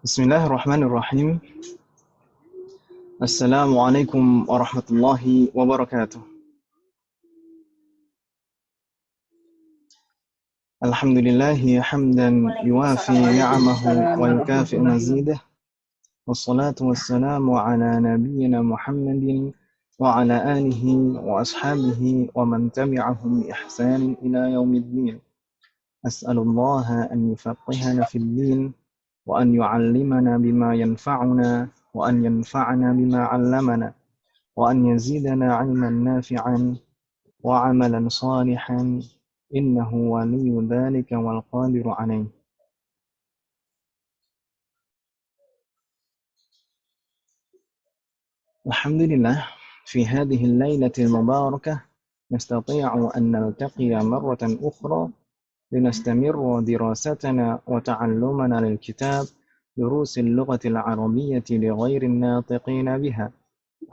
Bismillahirrahmanirrahim. Assalamualaikum warahmatullahi wabarakatuh. Alhamdulillahi hamdan yuwafi ni'amahu wa yukafi'u mazidah. Wassalatu wassalamu ala nabiyyina Muhammadin wa ala alihi wa ashabihi wa man tabi'ahum bi ihsanin ila yaumiddin. As'alullaha an yufaqqihana fid din وأن يعلمنا بما ينفعنا وأن ينفعنا بما علمنا وأن يزيدنا علما نافعا وعملا صالحا إنه ولي ذلك والقادر عليه. الحمد لله في هذه الليلة المباركة نستطيع أن نلتقي مرة أخرى لنستمر دراستنا وتعلمنا للكتاب دروس اللغة العربية لغير الناطقين بها.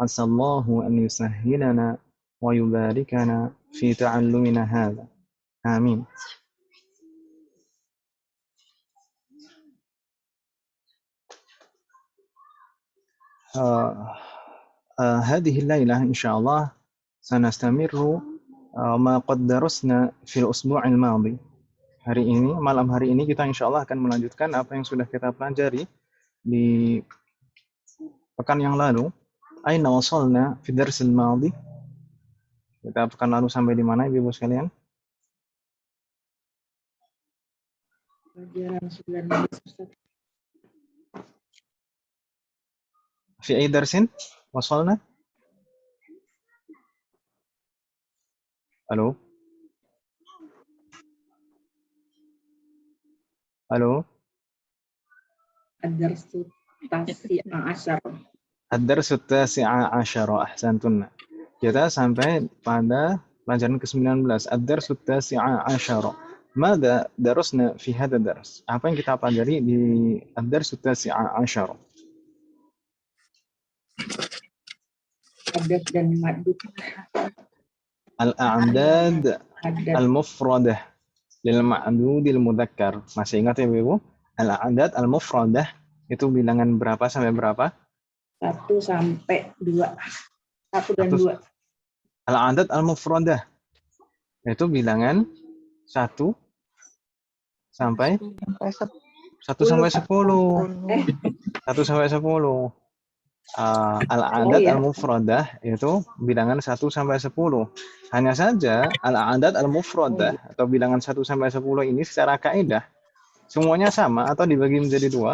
عسى الله أن يسهلنا ويباركنا في تعلمنا هذا. آمين. هذه الليلة إن شاء الله سنستمر ما قد درسنا في الأسبوع الماضي. Hari ini, malam hari ini kita insya Allah akan melanjutkan apa yang sudah kita pelajari di pekan yang lalu. Aina wasalna fi darsil madhi. Kita pekan lalu sampai di mana Ibu sekalian? Pelajaran 19. Fi ay darsin wasalna? Halo? Halo? Ad-darsu tasi'a asyar. Ad-darsu tasi'a asyara, ahsantunna. Kita sampai pada pelajaran ke-19. Ad-darsu tasi'a asyara. Mada darusna fi hadha dars? Apa yang kita pelajari di ad-darsu tasi'a asyara? Adad dan madud. Al-a'dad al-mufradah lil ma'dudil mudzakkar. Masih ingat ya Ibu? Al-a'dad al-mufradah itu bilangan berapa sampai berapa? 1 sampai 2. 1 dan 2. Al-a'dad al-mufradah itu bilangan 1 sampai 1 sampai 10. 1 sampai 10. Al-a'dad al-mufradah itu bilangan 1 sampai 10. Hanya saja al-a'dad al-mufradah atau bilangan 1 sampai 10 ini secara kaidah semuanya sama atau dibagi menjadi 2?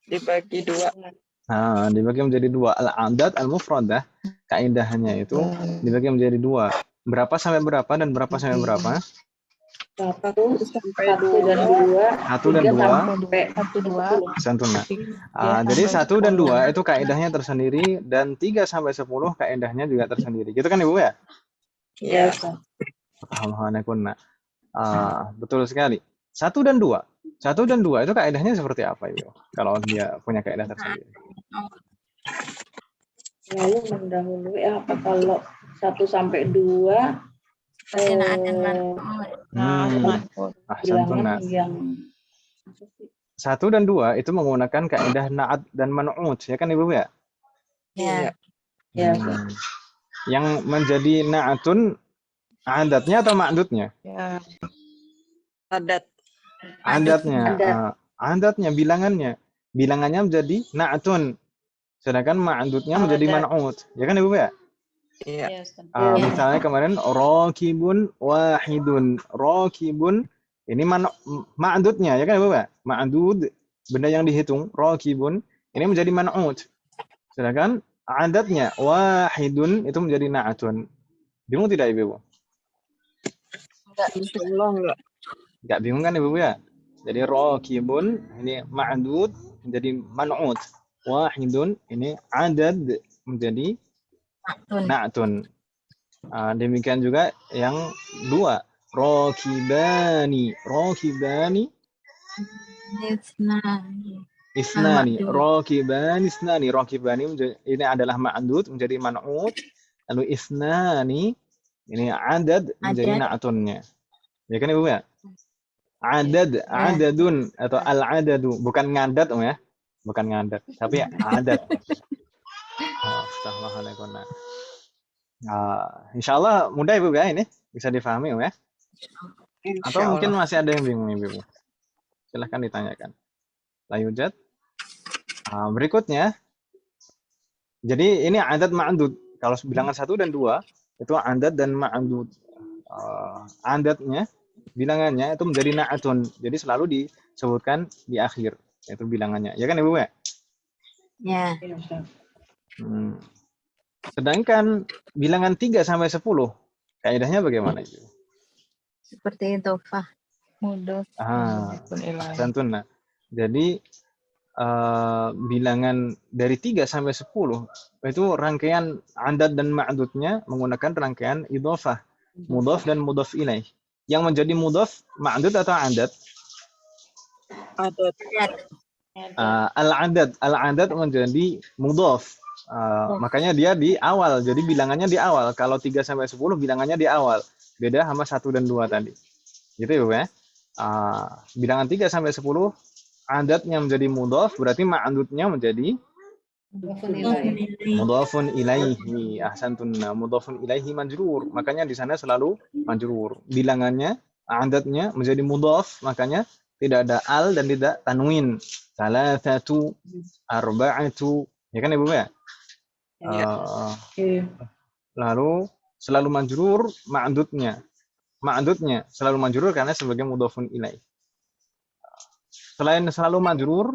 Dibagi 2. Dibagi menjadi 2. Al-a'dad al-mufradah kaidahnya itu dibagi menjadi 2. Berapa sampai berapa dan berapa sampai berapa? 1 dan 2. 1 dan 2 sampai 10. santuna. Jadi 1 dan 2 itu kaidahnya tersendiri dan 3 sampai 10 kaidahnya juga tersendiri. Gitu kan Ibu ya? Iya. Alhamdulillah. Betul sekali. 1 dan 2. 1 dan 2 itu kaidahnya seperti apa Ibu? Kalau dia punya kaidah tersendiri. Lalu mendahului apa kalau 1 sampai 2 Ahsantuna. 1 dan 2 itu menggunakan kaidah na'at dan man'ut, ya kan Ibu ya? Iya. Ya. Yang menjadi na'atun adatnya atau ma'dudnya? Ya. Adat. Adatnya. Adatnya bilangannya. Bilangannya menjadi na'atun. Sedangkan ma'dudnya menjadi man'ut. Ya kan Ibu ya? Iya. Misalnya kemarin raqibun wahidun. Raqibun ini ma'dudnya ya kan Ibu ya? Ma'dud benda yang dihitung, raqibun ini menjadi man'ut. Sedangkan adatnya wahidun itu menjadi na'atun. Bingung tidak Ibu? Enggak bingung kan Ibu ya? Jadi raqibun ini ma'dud menjadi man'ut. Wahidun ini adad menjadi na'tun. Demikian juga yang 2. Raqibani. Isnani. Raqibani isnani. Raqibani ini adalah ma'dud menjadi man'ut. Lalu isnani ini adad menjadi na'tunnya. Ya kan Ibu ya? adadun atau al-adadu, bukan ngadat ya. Bukan ngadat, tapi adat. Astagfirullahaladzim. Insya Allah mudah Ibu ya ini, bisa difahami ya. Atau Insya mungkin Allah. masih ada yang bingung Ibu. Silahkan ditanyakan. Layujat. Berikutnya, jadi ini adat ma'adud. Kalau bilangan 1 dan 2, itu adat dan ma'adud. Adatnya, bilangannya itu menjadi na'atun. Jadi selalu disebutkan di akhir. Itu bilangannya. Ya kan Ibu ya? Ya. Iya, Ustaz. Sedangkan bilangan 3 sampai 10, kaidahnya bagaimana Ibu? Seperti itu, Fah. Mudah. Santun. Jadi bilangan dari 3 sampai 10 itu rangkaian adat dan ma'dudnya menggunakan rangkaian idhofah, mudhaf dan mudhaf ilaih. Yang menjadi mudhaf ma'dud atau adat? Adat. Al-adat menjadi mudhaf. Makanya dia di awal, jadi bilangannya di awal. Kalau 3 sampai 10 bilangannya di awal. Beda sama 1 dan 2 tadi. Gitu ya, bilangan 3 sampai 10 adatnya menjadi mudhaf, berarti ma'dudnya menjadi mudhafun ilaihi. Ahsantun. Mudhafun ilaihi majrur. Makanya di sana selalu majrur. Bilangannya, adatnya menjadi mudhaf, makanya tidak ada al dan tidak tanwin. Salasatu, arba'atu. Ya kan Ibu ya? Lalu selalu majrur ma'dudnya. Ma'dudnya selalu majrur karena sebagai mudhafun ilaih. Selain selalu majrur,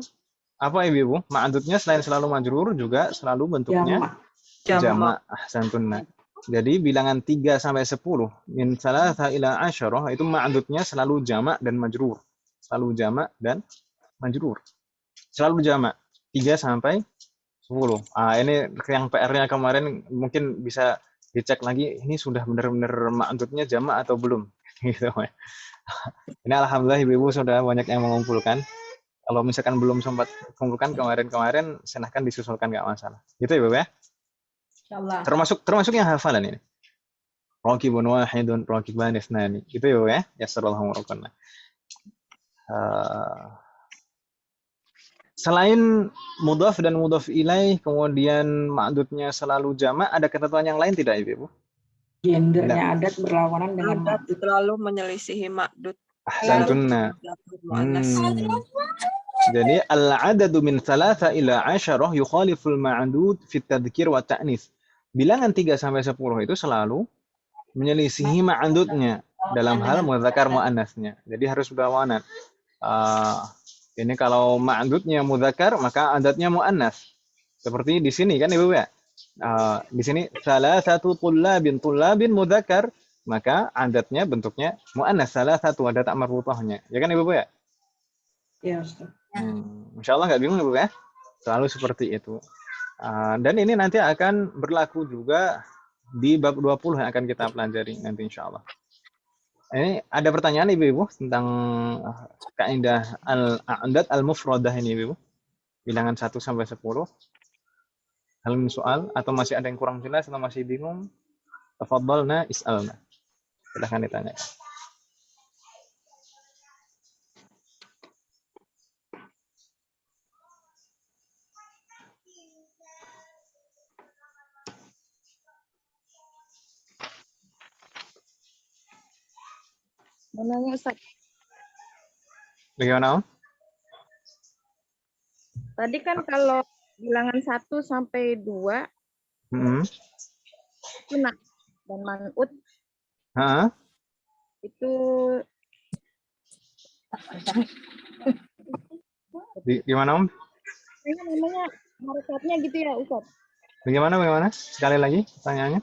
apa Ibu? Ma'dudnya selain selalu majrur juga selalu bentuknya jama'. Ahsantun. Jadi bilangan 3 sampai 10 min salasa ila asyarah itu ma'dudnya selalu jama' dan majrur. Selalu jama' dan majrur. Selalu jama' 3 sampai 10. Ini yang PR-nya kemarin mungkin bisa dicek lagi, ini sudah benar-benar ma'dudnya jama' atau belum. Gitu. Ini alhamdulillah Ibu sudah banyak yang mengumpulkan. Kalau misalkan belum sempat kumpulkan kemarin-kemarin, silahkan disusulkan, nggak masalah. Gitu ya Ibu ya? Insyaallah. Termasuk yang hafalan ini. Raqibun wahidun, raqiban ithnani. Gitu ya Ibu ya? Yassarallahu warahmatullahi. Selain mudhaf dan mudhaf ilaih, kemudian ma'dudnya selalu jama', ada ketentuan yang lain tidak Ibu? Gendernya adat berlawanan dengan Adat selalu menyelisihi ma'dud. Ahsantunna. Jadi al-adadu min thalatha ila asyarah yukhaliful ma'dud fit tadhkir wa ta'nis. Bilangan 3 sampai 10 itu selalu menyelisihi ma'dudnya dalam hal mudzakkar muannasnya. Jadi harus berlawanan. Ini kalau ma'dudnya mudzakkar maka adatnya muannas. Seperti di sini kan Ibu ya? Di sini salah satu tullabin mudzakkar, maka adatnya bentuknya muannas, salah satu ada tak marbuthahnya. Ya kan Ibu ya? Ya, Ustaz. Insyaallah nggak bingung Ibu ya? Selalu seperti itu. Dan ini nanti akan berlaku juga di bab 20 yang akan kita pelajari nanti insyaallah. Ini ada pertanyaan Ibu tentang kaidah al-a'dad al-mufradah ini Ibu. Bilangan 1 sampai 10. Hal min soal atau masih ada yang kurang jelas atau masih bingung? Tafadhalna is'alna. Silahkan ditanya. Menanya Ustaz. Bagaimana Om? Tadi kan kalau bilangan 1 sampai 2 sunnah dan man'ut itu gimana Om? ini namanya harakatnya gitu ya Ustaz. Bagaimana? Sekali lagi pertanyaannya.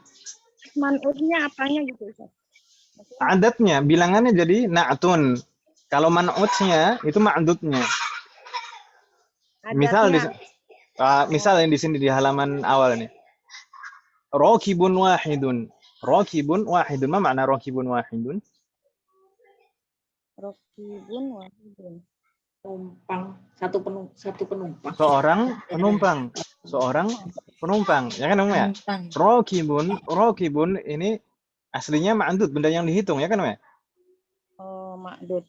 Man'utnya apanya gitu Ustaz? Adatnya, bilangannya jadi na'tun. Kalau man'utnya itu ma'dudnya. Misal yang di sini di halaman awal ini. Raqibun wahidun. Raqibun wahidun. Apa makna raqibun wahidun? Raqibun wahidun. Satu penumpang. Seorang penumpang. Ya kan Om ya? Raqibun ini aslinya ma'dud, benda yang dihitung ya kan Om ya? Oh, ma'dud.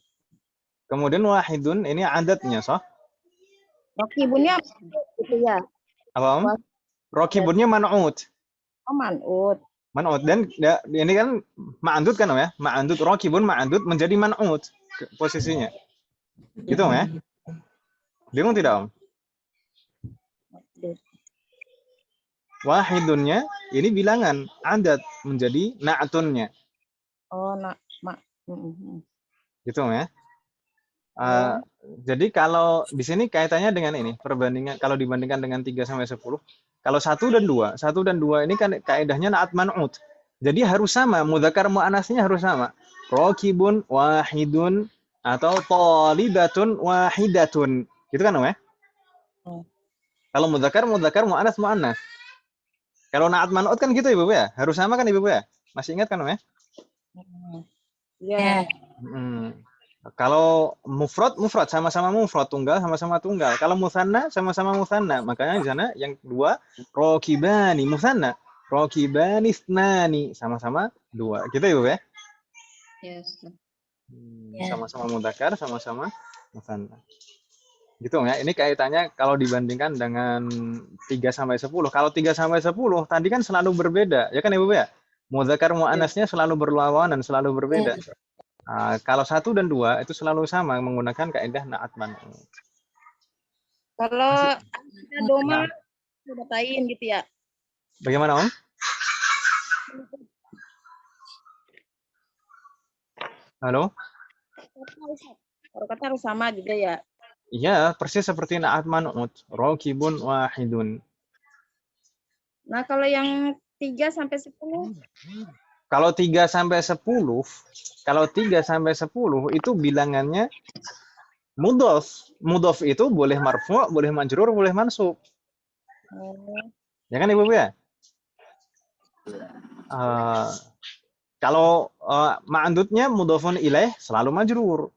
Kemudian wahidun ini adatnya, so. Rokibunnya gitu ya. Apa, Om? Rokibunnya man'ut. Oh, man'ut. Man'ut. Dan ini kan ma'andut kan, Om ya? Ma'andut, rokibun ma'andut menjadi man'ut posisinya. Gitu, Om ya? Bingung tidak, Om? Wahidunnya ini bilangan, adat menjadi na'atunnya. Oh, mak. Gitu, Om ya? Jadi kalau di sini kaitannya dengan ini, perbandingan kalau dibandingkan dengan 3 sampai 10, kalau 1 dan 2 ini kan kaidahnya na'at man'ut. Jadi harus sama, mudzakkar muannasnya harus sama. Raqibun wahidun atau thalibatun wahidatun. Gitu kan, Om ya? Kalau mudzakkar muannas muannas. Kalau na'at man'ut kan gitu Ibu ya? Harus sama kan Ibu ya? Masih ingat kan, Om ya? Iya. Kalau mufrad sama-sama mufrad, tunggal sama-sama tunggal. Kalau musanna sama-sama musanna. Makanya di sana yang kedua raqibani musanna, raqibani tsnani sama-sama dua. Gitu Ibu ya? Yes. Sama-sama mudzakkar, sama-sama musanna. Gitu ya. Ini kaitannya kalau dibandingkan dengan 3 sampai 10. Kalau 3 sampai 10 tadi kan selalu berbeda, ya kan Ibu ya? Mudzakkar muannasnya selalu berlawanan, selalu berbeda. Kalau 1 dan 2 itu selalu sama menggunakan kaidah na'at man'ut. Kalau ada doma sudah tain gitu ya. Bagaimana, Om? Halo? Kalau kata harus sama juga ya. Iya, persis seperti na'at man'ut. Raqibun wahidun. Nah, kalau yang 3 sampai 10 Kalau 3 sampai 10, itu bilangannya mudhof. Mudhof itu boleh marfu', boleh majrur, boleh mansub. Ya kan Ibu ya? Kalau ma'andutnya mudhofun ilaih selalu majrur.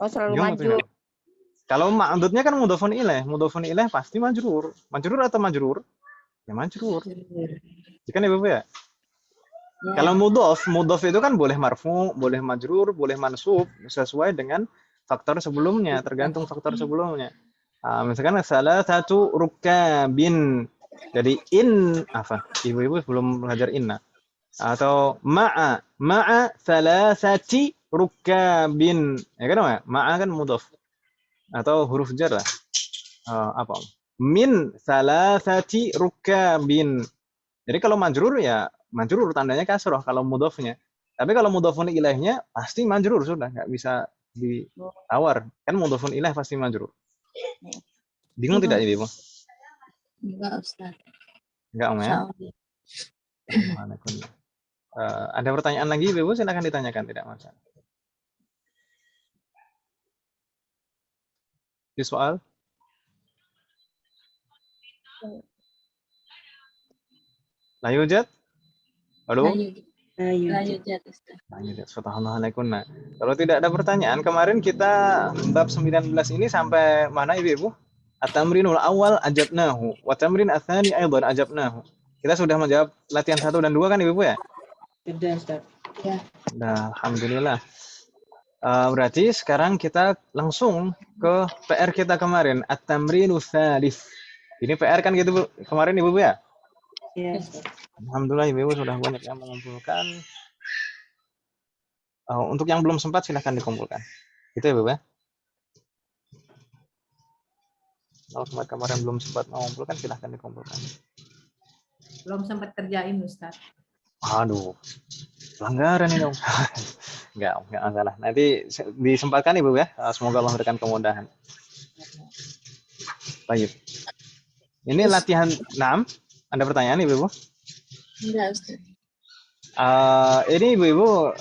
Oh, selalu Bingung maju. Kalau ma'andutnya kan mudhofun ilaih pasti majrur. Majrur atau majrur? Ya majrur. Ya kan Ibu ya? Kalau mudhof itu kan boleh marfu, boleh majrur, boleh mansub sesuai dengan faktor sebelumnya, tergantung faktor sebelumnya. Misalkan salah satu rukabin. Jadi apa? Ibu-ibu belum belajar inna. Atau ma'a salasati rukabin. Ya kan, ya? Ma'a kan mudhof. Atau huruf jar lah. Apa? Min salasati rukabin. Jadi kalau majrur ya majrur tandanya kasroh kalau mudhofnya. Tapi kalau mudhofun ilaihnya pasti majrur sudah, nggak bisa ditawar. Kan mudhofun ilaih pasti majrur. Bingung tidak Ibu? Enggak, Ustaz. Enggak, Om ya? Ada pertanyaan lagi Ibu? Silakan ditanyakan, tidak masalah. Di soal? La yujad? Halo? La yujad, Ustaz. Subhanallah. Kalau tidak ada pertanyaan, kemarin kita bab 19 ini sampai mana Ibu? At-tamrinul awal ajabnahu, wa tamrin ats-tsani aidan ajabnahu. Kita sudah menjawab latihan 1 dan 2 kan Ibu ya? Sudah, Ustaz. Ya. Nah, alhamdulillah. Berarti sekarang kita langsung ke PR kita kemarin, at-tamrinus tsalits. Ini PR kan gitu kemarin Ibu ya? Iya. Alhamdulillah Ibu sudah banyak yang mengumpulkan. Untuk yang belum sempat silahkan dikumpulkan. Gitu ya Ibu ya? Kalau kemarin belum sempat mengumpulkan silahkan dikumpulkan. Belum sempat kerjain Ustaz. Aduh, pelanggaran ini dong. Enggak masalah. Nanti disempatkan Ibu ya. Semoga Allah memberikan kemudahan. Baik. Ini latihan 6. Ada pertanyaan Ibu? Enggak, Ustaz. Ini Ibu,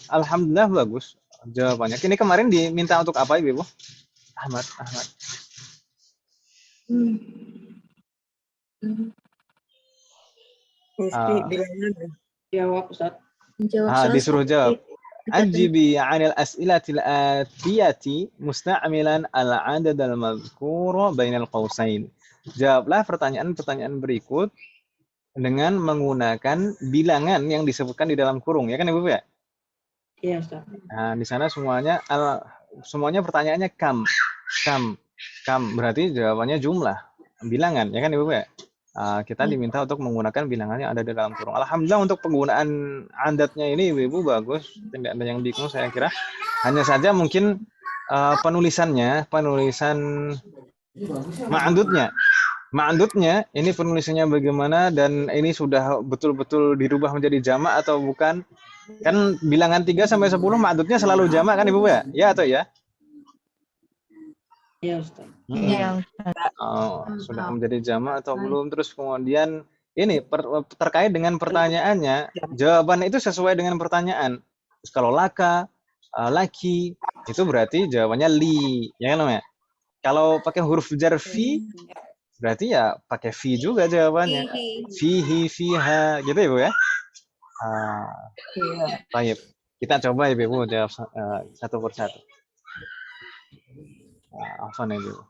alhamdulillah bagus jawabannya. Ini kemarin diminta untuk apa Ibu? Ahmad. Jawab, Ustaz. Disuruh jawab. Ajibi 'anil as'ilatil atiyati musta'milan al-'adad al-madhkur bainal qausain. Jawablah pertanyaan-pertanyaan berikut dengan menggunakan bilangan yang disebutkan di dalam kurung, ya kan Ibu ya? Iya, Ustaz. Nah, di sana semuanya pertanyaannya kam. Berarti jawabannya jumlah, bilangan, ya kan Ibu ya? Kita diminta untuk menggunakan bilangan yang ada di dalam kurung. Alhamdulillah untuk penggunaan adatnya ini Ibu bagus, tidak ada yang bingung saya kira. Hanya saja mungkin penulisan ma'andutnya ini penulisannya bagaimana dan ini sudah betul-betul dirubah menjadi jamak atau bukan. Kan bilangan 3 sampai 10 ma'andutnya selalu jamak kan Ibu ya? Ya atau ya? Iya, Ustaz. Iya. Sudah menjadi jamak atau belum. Terus kemudian ini terkait dengan pertanyaannya, jawaban itu sesuai dengan pertanyaan. Terus kalau laka, laki, itu berarti jawabannya li, ya kan ya? Kalau pakai huruf jar fi, berarti ya pakai fi juga jawabannya. Fihi, fiha, gitu ya Bu ya? Baik, kita coba ya Bu jawab satu persatu. Afwan ya Bu.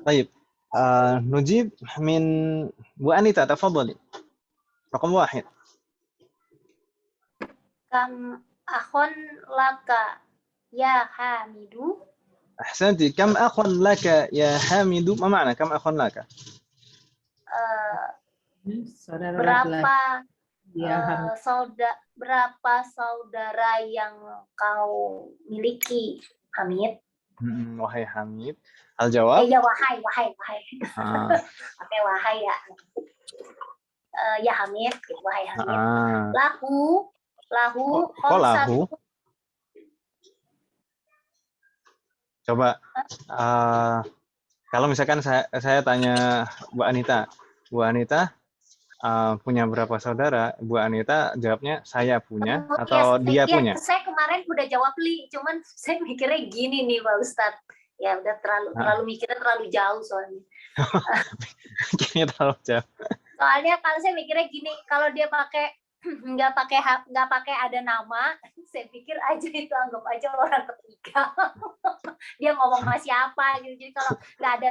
طيب نجيب من Bu Anita تفضلي رقم 1 Kam akhon laka ya Hamidu. أحسنتي كم أخ لك يا حامد ما معنى كم أخ لك Saudara Berapa laki-laki. Ya, berapa saudara yang kau miliki, Hamid? wahai Hamid. Al-jawab? Ya wahai. Pakai wahai ya. Ya Hamid, wahai Hamid. Lahu kok lahu? Coba kalau misalkan saya tanya Bu Anita punya berapa saudara? Bu Anita jawabnya saya punya atau dia punya? Saya kemarin udah jawab Li, cuman saya mikirnya gini nih Pak Ustadz. Ya udah terlalu mikirnya terlalu jauh soalnya. Mikirnya terlalu jauh. Soalnya kalau saya mikirnya gini, kalau dia pakai nggak pakai ada nama, saya pikir aja itu anggap aja orang ketiga. Dia ngomong sama siapa gitu. Jadi kalau nggak ada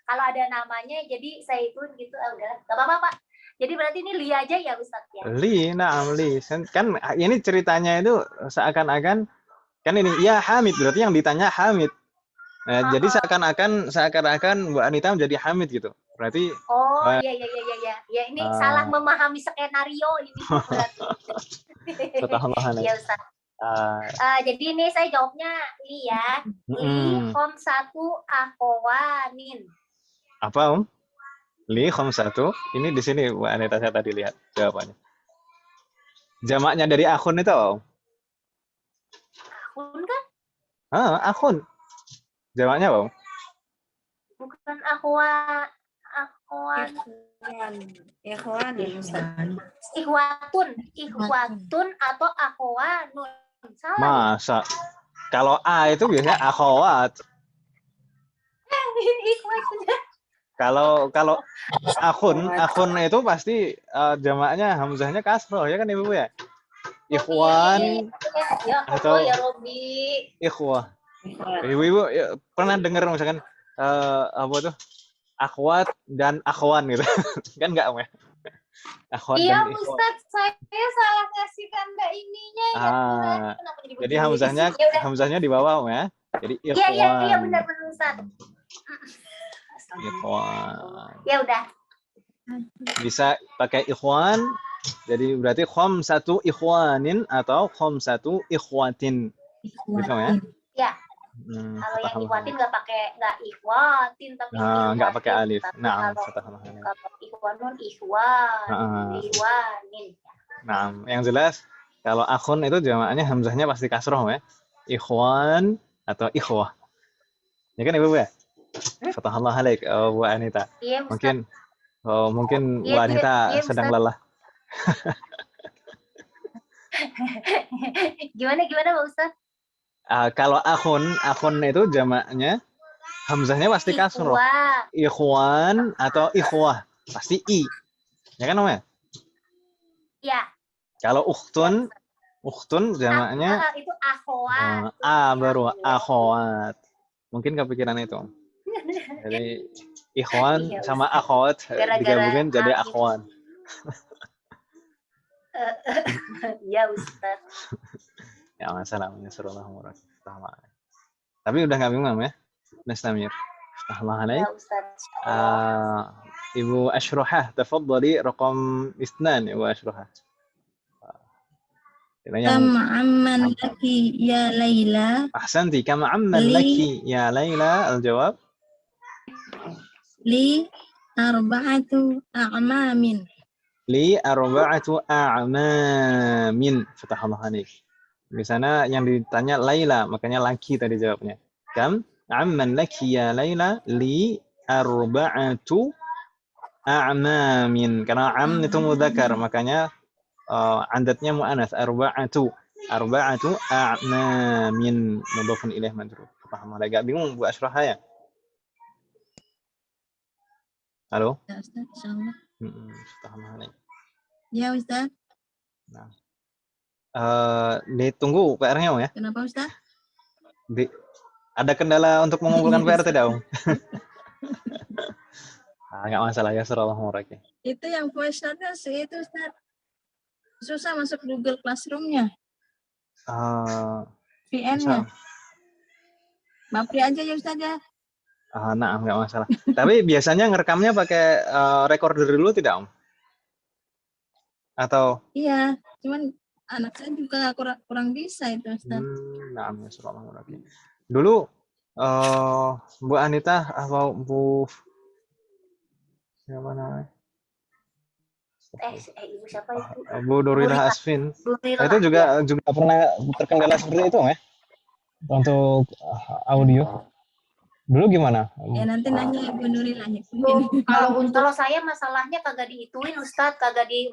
kalau ada namanya, jadi saya itu gitu udah nggak apa-apa Pak. Jadi berarti ini Li aja ya Ustadz ya? Li. Kan ini ceritanya itu seakan-akan kan ini ya Hamid, berarti yang ditanya Hamid. Nah, jadi seakan-akan Bu Anita menjadi Hamid gitu. Berarti iya ini salah memahami skenario ini berarti. Iya Ustaz. Jadi ini saya jawabnya Li ya. Li khomsatu akhawanin. Apa Li khomsatu? Ini di sini Bu Anita saya tadi lihat jawabannya. Jamaknya dari akhun itu Akhun kan? Akhun. Jamaknya Bukan akhwan. Ikhwatun atau akhwanun. Salah. Masa? Kalau A itu biasanya akhwat. Kalau akhun itu pasti jamaknya hamzahnya kasroh ya kan Ibu ya? Ikhwan atau ikhwah. Ibu pernah dengar misalkan apa tuh? Akhwat dan akhwan gitu. Kan enggak ya? Akhwat iya dan Ustaz, saya salah ngasih tanda ininya ya. Jadi hamzahnya di bawah ya. Jadi ikhwan. Iya benar Ustaz. Ikhwan. Ya udah. Bisa pakai ikhwan. Jadi berarti khamsatu ikhwanin atau khamsatu ikhwatin. Bisa ya? Ya. Kalau yang ikhwatin nggak ikhwatin tapi nggak pakai alif. Nah, ikhwanun ikhwanin. Nah, yang jelas kalau akhun itu jamaknya hamzahnya pasti kasroh ya. Ikhwan atau ikhwah. Ya kan Ibu ya? Fatahallah alaik Bu Anita. Iya, Mungkin Bu Anita sedang lelah. Gimana Pak Ustaz? Kalau akhun itu jamaknya hamzahnya pasti kasroh. Ikhwan atau ikhwah. pasti I. Ya kan Om ya? Iya. Kalau ukhtun jamaknya Itu akhwat. baru akhwat. Mungkin kepikiran itu. Om. Jadi ikhwan Iya, sama Ustaz. akhwat Gara-gara digabungin jadi A, akhwan. Iya Ustaz. Ya masalah menyuruh murad. Tapi udah nggak bingung ya, Nastamir. Ya Ustaz. Ibu Ashruhah, tafadhali raqam 2 Ibu Ashruhah. Kam amman laki ya Laila. Ahsanti, kam amman laki ya Laila. Al-jawab Li arba'atu a'mamin. li arba'atu a'mamin. Fatahallah alaik. Di sana yang ditanya Laila, makanya laki tadi jawabnya. Kam amman laki ya Laila li arba'atu a'mamin. Karena am itu mudzakkar, makanya adatnya muanats arba'atu a'mamin mudhafun ilaih majrur. Paham? Agak bingung Bu Ashrah ya? Halo? Ya Ustaz, insyaallah. Paham. Ya Ustaz. Nah. Ditunggu PR-nya Om ya. Kenapa Ustaz? Ada kendala untuk mengumpulkan PR tidak Om? Nggak masalah ya, surallah muraki. Itu yang voice note-nya sih itu Ustaz. Susah masuk Google Classroom-nya. VN-nya. Mapri aja ya Ustaz ya. Nah, nggak masalah. Tapi biasanya ngerekamnya pakai recorder dulu tidak Om? Atau? Iya, cuman anak saya juga kurang bisa itu Ustaz. Nah, surallah muraki. Dulu Bu Anita atau Bu siapa namanya? Ibu siapa itu? Bu Nurila Asfin. Nurila, Itu juga pernah terkendala seperti itu ya? Untuk audio. Dulu gimana? Ya nanti nanya Ibu Nurila ya. Kalau saya masalahnya kagak diituin Ustadz, kagak di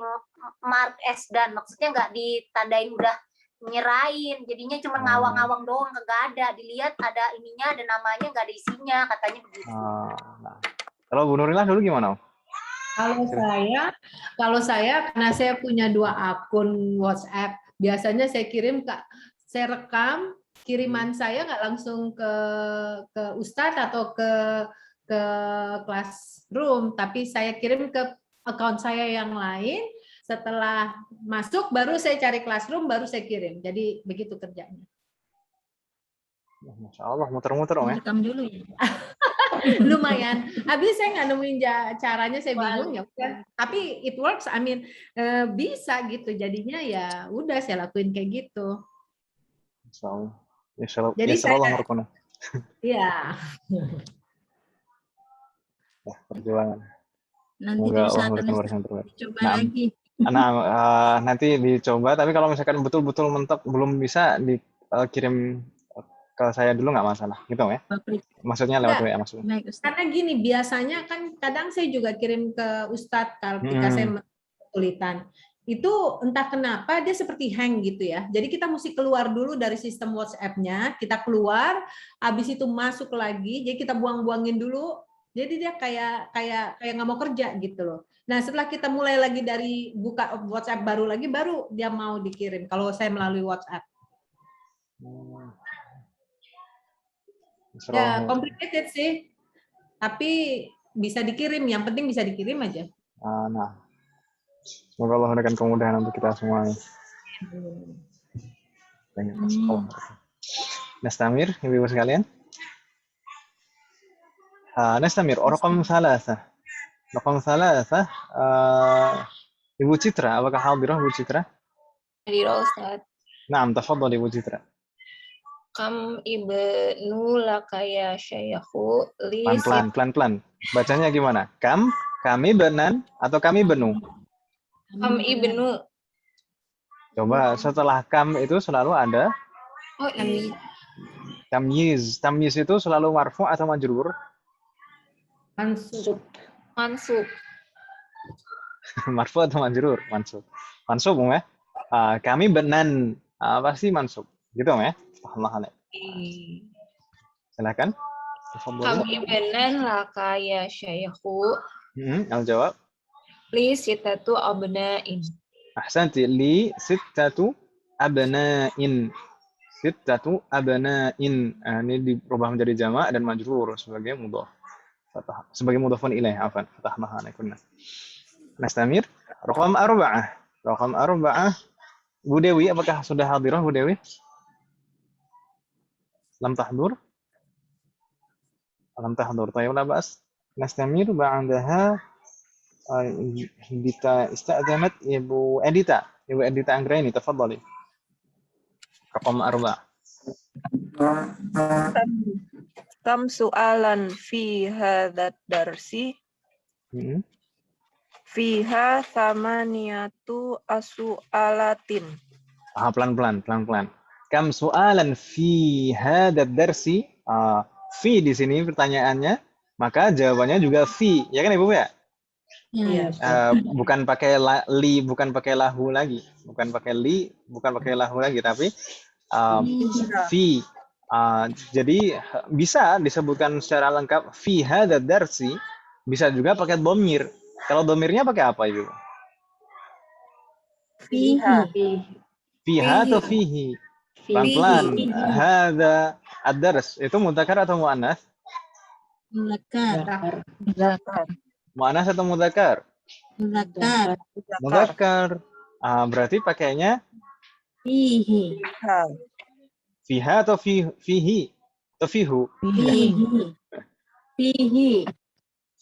mark S dan maksudnya nggak ditandain udah nyerain, jadinya cuma ngawang-ngawang doang, kagak ada dilihat ada ininya, ada namanya, nggak ada isinya, katanya begitu. Nah. Kalau Bu Nurila dulu gimana? Kalau saya karena saya punya 2 akun WhatsApp, biasanya saya saya rekam kiriman saya nggak langsung ke Ustadz atau ke classroom, tapi saya kirim ke account saya yang lain. Setelah masuk baru saya cari classroom, baru saya kirim. Jadi begitu kerjanya. Masya Allah, muter-muter Om ya. Rekam dulu ya. Lumayan. Habis saya nggak nemuin caranya, saya bingung ya. Tapi it works. Bisa gitu. Jadinya ya udah saya lakuin kayak gitu. Masya Allah. Jadi saya, iya. Ya, perjuangan. Nanti dicoba lagi. Nanti dicoba. Tapi kalau misalkan betul-betul mentok belum bisa dikirim ke saya dulu nggak masalah, gitu ya? Maksudnya lewat WA maksudnya. Karena gini, biasanya kan kadang saya juga kirim ke Ustadz ketika saya kesulitan. Itu entah kenapa dia seperti hang gitu ya. Jadi kita mesti keluar dulu dari sistem WhatsApp-nya, kita keluar, habis itu masuk lagi, jadi kita buang-buangin dulu. Jadi dia kayak nggak mau kerja gitu loh. Nah setelah kita mulai lagi dari buka WhatsApp baru lagi, baru dia mau dikirim. Kalau saya melalui WhatsApp. Ya complicated sih, tapi bisa dikirim. Yang penting bisa dikirim aja. Nah. Semoga Allah memberikan kemudahan untuk kita semua. Nastamir, ibu-ibu sekalian. Nastamir, raqam 3. Raqam 3. Ibu Citra, apakah hadirah Ibu Citra? Hadirah Ustaz. Naam, tafadhal Ibu Citra. Kam ibnu laka ya syaihu li. Pelan-pelan. Bacanya gimana? Kami benan atau kami benu? Kam ibnu. Coba setelah kam itu selalu ada tamyiz. Tamyiz itu selalu marfu atau majrur? Mansub. Marfu atau majrur? Mansub ya. Kami benan pasti mansub. Gitu ya? Paham. Silakan. Kami benan laka ya syaihu. Al-jawab. Li sitatu abna'in. Ahsanti, li sittatu abna'in. Sittatu abna'in. Ini dirubah menjadi jamak dan majrur sebagai mudhaf. Sebagai mudhafun ilaih, afan. Fatahnaha kunna. Nastamir. Raqam 4. Raqam 4. Bu Dewi, apakah sudah hadirah Bu Dewi? Lam tahdur? Lam tahdur. Tayyib la ba'as. Nastamir ba'daha Dita ista'zanat Ibu Edita. Ibu Edita Anggraini, tafadhali. Raqam 4. Kam su'alan fi hadzal darsi fiha thamaniyatu as'alatin. Pelan-pelan. Kam su'alan fi hadzal darsi. Fi di sini pertanyaannya, maka jawabannya juga fi. Ya kan Ibu ya? Iya. Bukan pakai li, bukan pakai lahu lagi. Bukan pakai li, bukan pakai lahu lagi, tapi fi. Jadi bisa disebutkan secara lengkap fi hadzal darsi, bisa juga pakai dhamir. Kalau dhamirnya pakai apa Ibu? Fiha atau fihi? Pelan-pelan. Hadza ad-dars itu mudzakkar atau muannats? Muzakkar. Muannats atau mudzakkar? Mudzakkar. Berarti pakainya Fihi. fiha atau fihi? Atau fihu?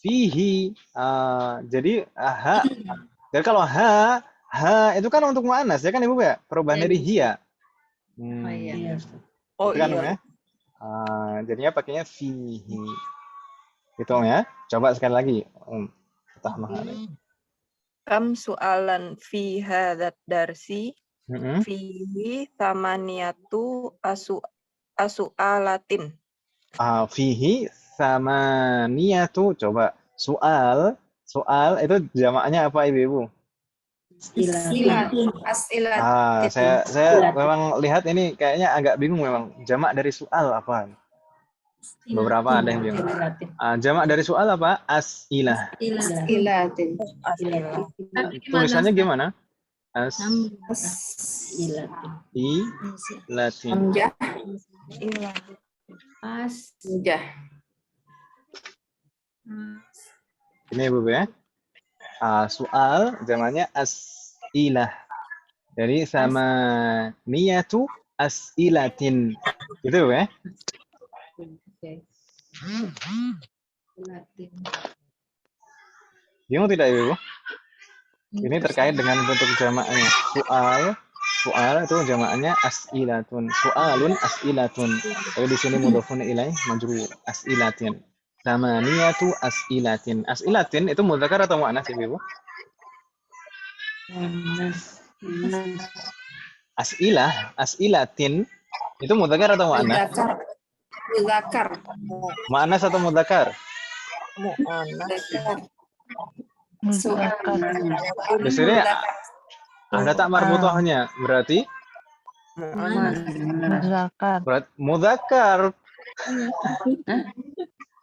Fihi. Jadi jadi kalau ha itu kan untuk muannats ya kan Ibu ya? Perubahan dari hiya. Iya. Itu kan ya? Jadinya pakainya fihi. Gitu ya. Coba sekali lagi. Kam su'alan fi hadzal darsi fihi thamaniyatu as'alatin. Fihi samaniyatu. Coba soal itu jamaknya apa Ibu? Saya memang lihat ini kayaknya agak bingung memang. Jamak dari soal apa? Beberapa ada yang bingung. Jamak dari soal apa? As'ilah. Tulisannya gimana? As'ilatin. Ini Ibu ya. Soal zamannya as'ilah. Jadi sama niyatu as'ilatin. Gitu ya. Bingung tidak Ibu? Ini terkait dengan bentuk jamaknya. Soal itu jamaknya as'ilatun. Soalun as'ilatun. Tapi di sini mudhafun ilaih majrur as'ilatin. Samaniyatu as'ilatin. As'ilatin itu mudzakkar atau muannats Ibu? As'ilatin itu mudzakkar atau muannats? Muzakkar. Muannats atau mudzakkar? Di sini ada tak marbuthahnya, berarti mudzakkar.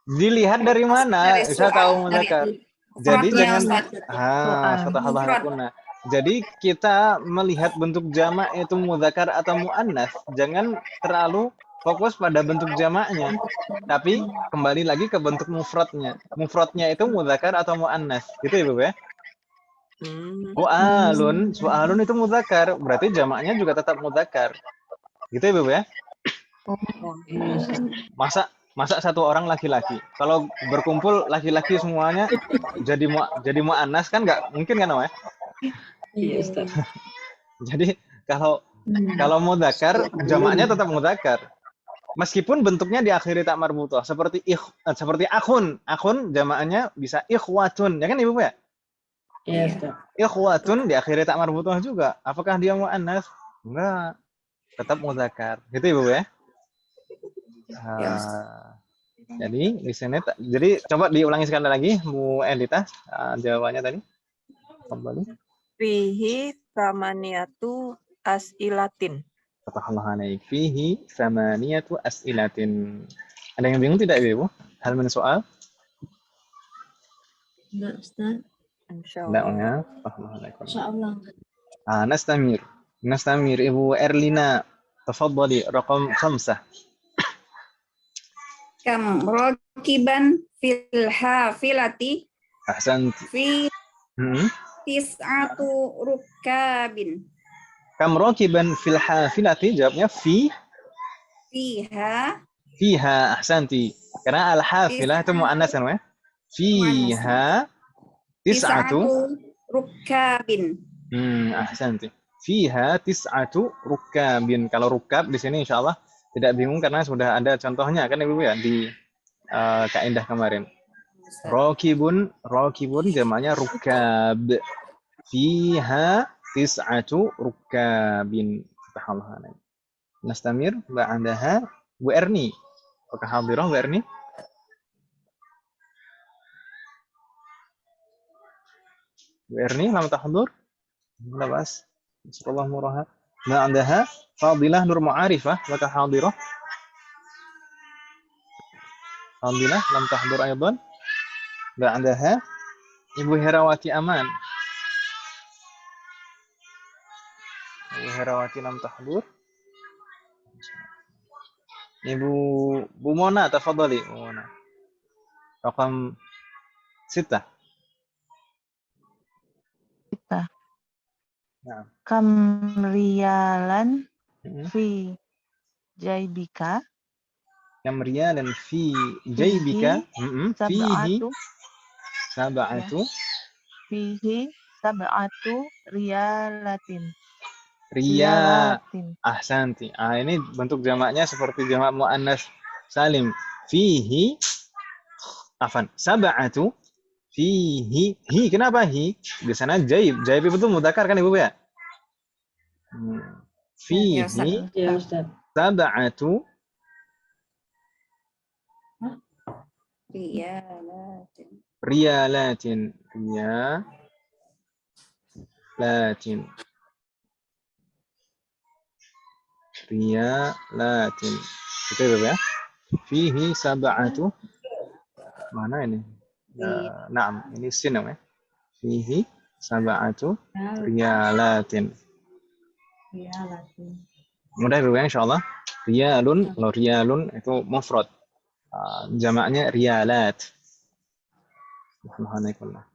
Dilihat dari mana? Bisa tahu mudzakkar. Jadi jangan Jadi kita melihat bentuk jamak itu mudzakkar atau muannats, jangan terlalu fokus pada bentuk jamaknya. Tapi kembali lagi ke bentuk mufradnya. Mufradnya itu mudzakkar atau muannats. Gitu Ibu ya? Su'alun itu mudzakkar, berarti jamaknya juga tetap mudzakkar. Gitu Ibu ya? Masa satu orang laki-laki. Kalau berkumpul laki-laki semuanya jadi muannats kan nggak mungkin kan, ya? Iya, Ustaz. Jadi kalau mudzakkar jamaknya tetap mudzakkar. Meskipun bentuknya diakhiri tak marbuthah seperti akhun. Akhun jamaknya bisa ikhwatun. Ya kan Ibu ya? Iya, Ustaz. Ikhwatun diakhiri tak marbuthah juga. Apakah dia muannats? Enggak. Tetap mudzakkar. Gitu Ibu ya? Jadi di sini jadi coba diulangi sekali lagi Bu Edita jawabannya tadi. Kembali. Fihi samaniyatu as'ilatin. Fatahallahanaik fihi samaniyatu as'ilatin. Ada yang bingung tidak Ibu? Hal min soal? Enggak, Ustaz. Enggak ya. Insyaallah. نستمر Ibu Erlina. تفضلي رقم 5. Kam rakiban fil hafilati أحسنت. fi Hmm. tis'atu rukabin. Kam rakiban fil hafilati, jawabnya fiha. Ahsanti. Karena al hafilah itu muannas kan, ya? Fiha tis'atu rukabin. Ahsanti. Fiha tis'atu rukabin. Kalau rukab di sini insyaallah tidak bingung karena sudah ada contohnya kan Ibu ya di kaidah kemarin. Rakibun jamaknya rukab. Fiha tis'atu rukabin. Subhanallah. Nastamir ba'daha Bu Erni. Apakah hadirah Bu Erni? Bu Erni lam tahdur? La bas. Insyaallah muraha. Ba'daha Fadilah Nur Mu'arifah. Apakah hadirah? Fadilah lam tahdur aydan. Ba'daha Ibu Herawati Aman. Ibu Herawati lam tahdur. Ibu Bu Mona, tafadhali Bu Mona. Raqam 6. Nah. Kam riyalan fi jaibika. Kam riyalan fi jaibika. Fihi sab'atu. Fihi sab'atu riyalatin. Ahsanti. Ini bentuk jamaknya seperti jamak muannas salim. Fihi sab'atu. Fihi. Kenapa hi? Di sana jaib. Jaib itu mudzakkar kan Ibu ya? Fihi Ya Ustaz. sab'atu riyalatin. Gitu ya. Fihi sab'atu. Mana ini? Naam, ini sin ya. Fihi sab'atu riyalatin. Mudah ya insyaallah. Riyalun, kalau riyalun itu mufrad. Jamaknya riyalat. Subhanallah.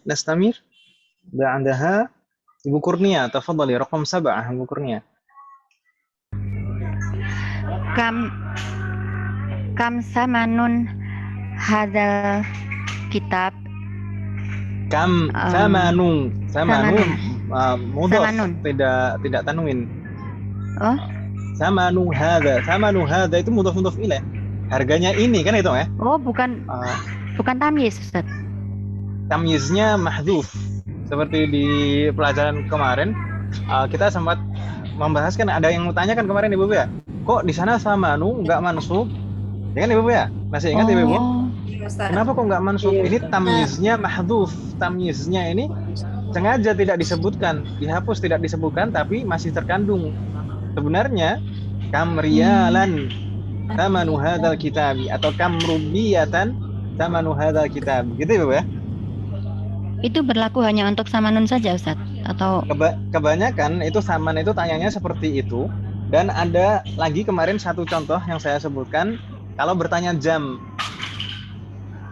Nastamir. Ba'daha Ibu Kurnia, tafadhali raqam 7 Ibu Kurnia. Kam samanun hadzal kitab. Kam samanu mudhaf, tidak tanwin. Oh, Samanu hadza itu mudhaf ilaih. Harganya ini kan itu ya? Oh, bukan tamyiz, Ustaz. Tamyiznya mahdhuf. Seperti di pelajaran kemarin kita sempat membahas kan, ada yang tanyakan kemarin Ibu ya, kok di sana samanu nggak mansub? Ya kan Ibu ya? Masih ingat Ibu? Kenapa kok nggak mansub? Ini tamyiznya mahdhuf. Tamyiznya ini sengaja tidak disebutkan, dihapus, tidak disebutkan, tapi masih terkandung. Sebenarnya kam riyalan tamanu hadzal kitabi atau kam rubiyatan tamanu hadzal kitab. Gitu Ibu ya? Itu berlaku hanya untuk samanun saja, Ustaz? Atau kebanyakan itu saman itu tanyanya seperti itu. Dan ada lagi kemarin satu contoh yang saya sebutkan, kalau bertanya jam,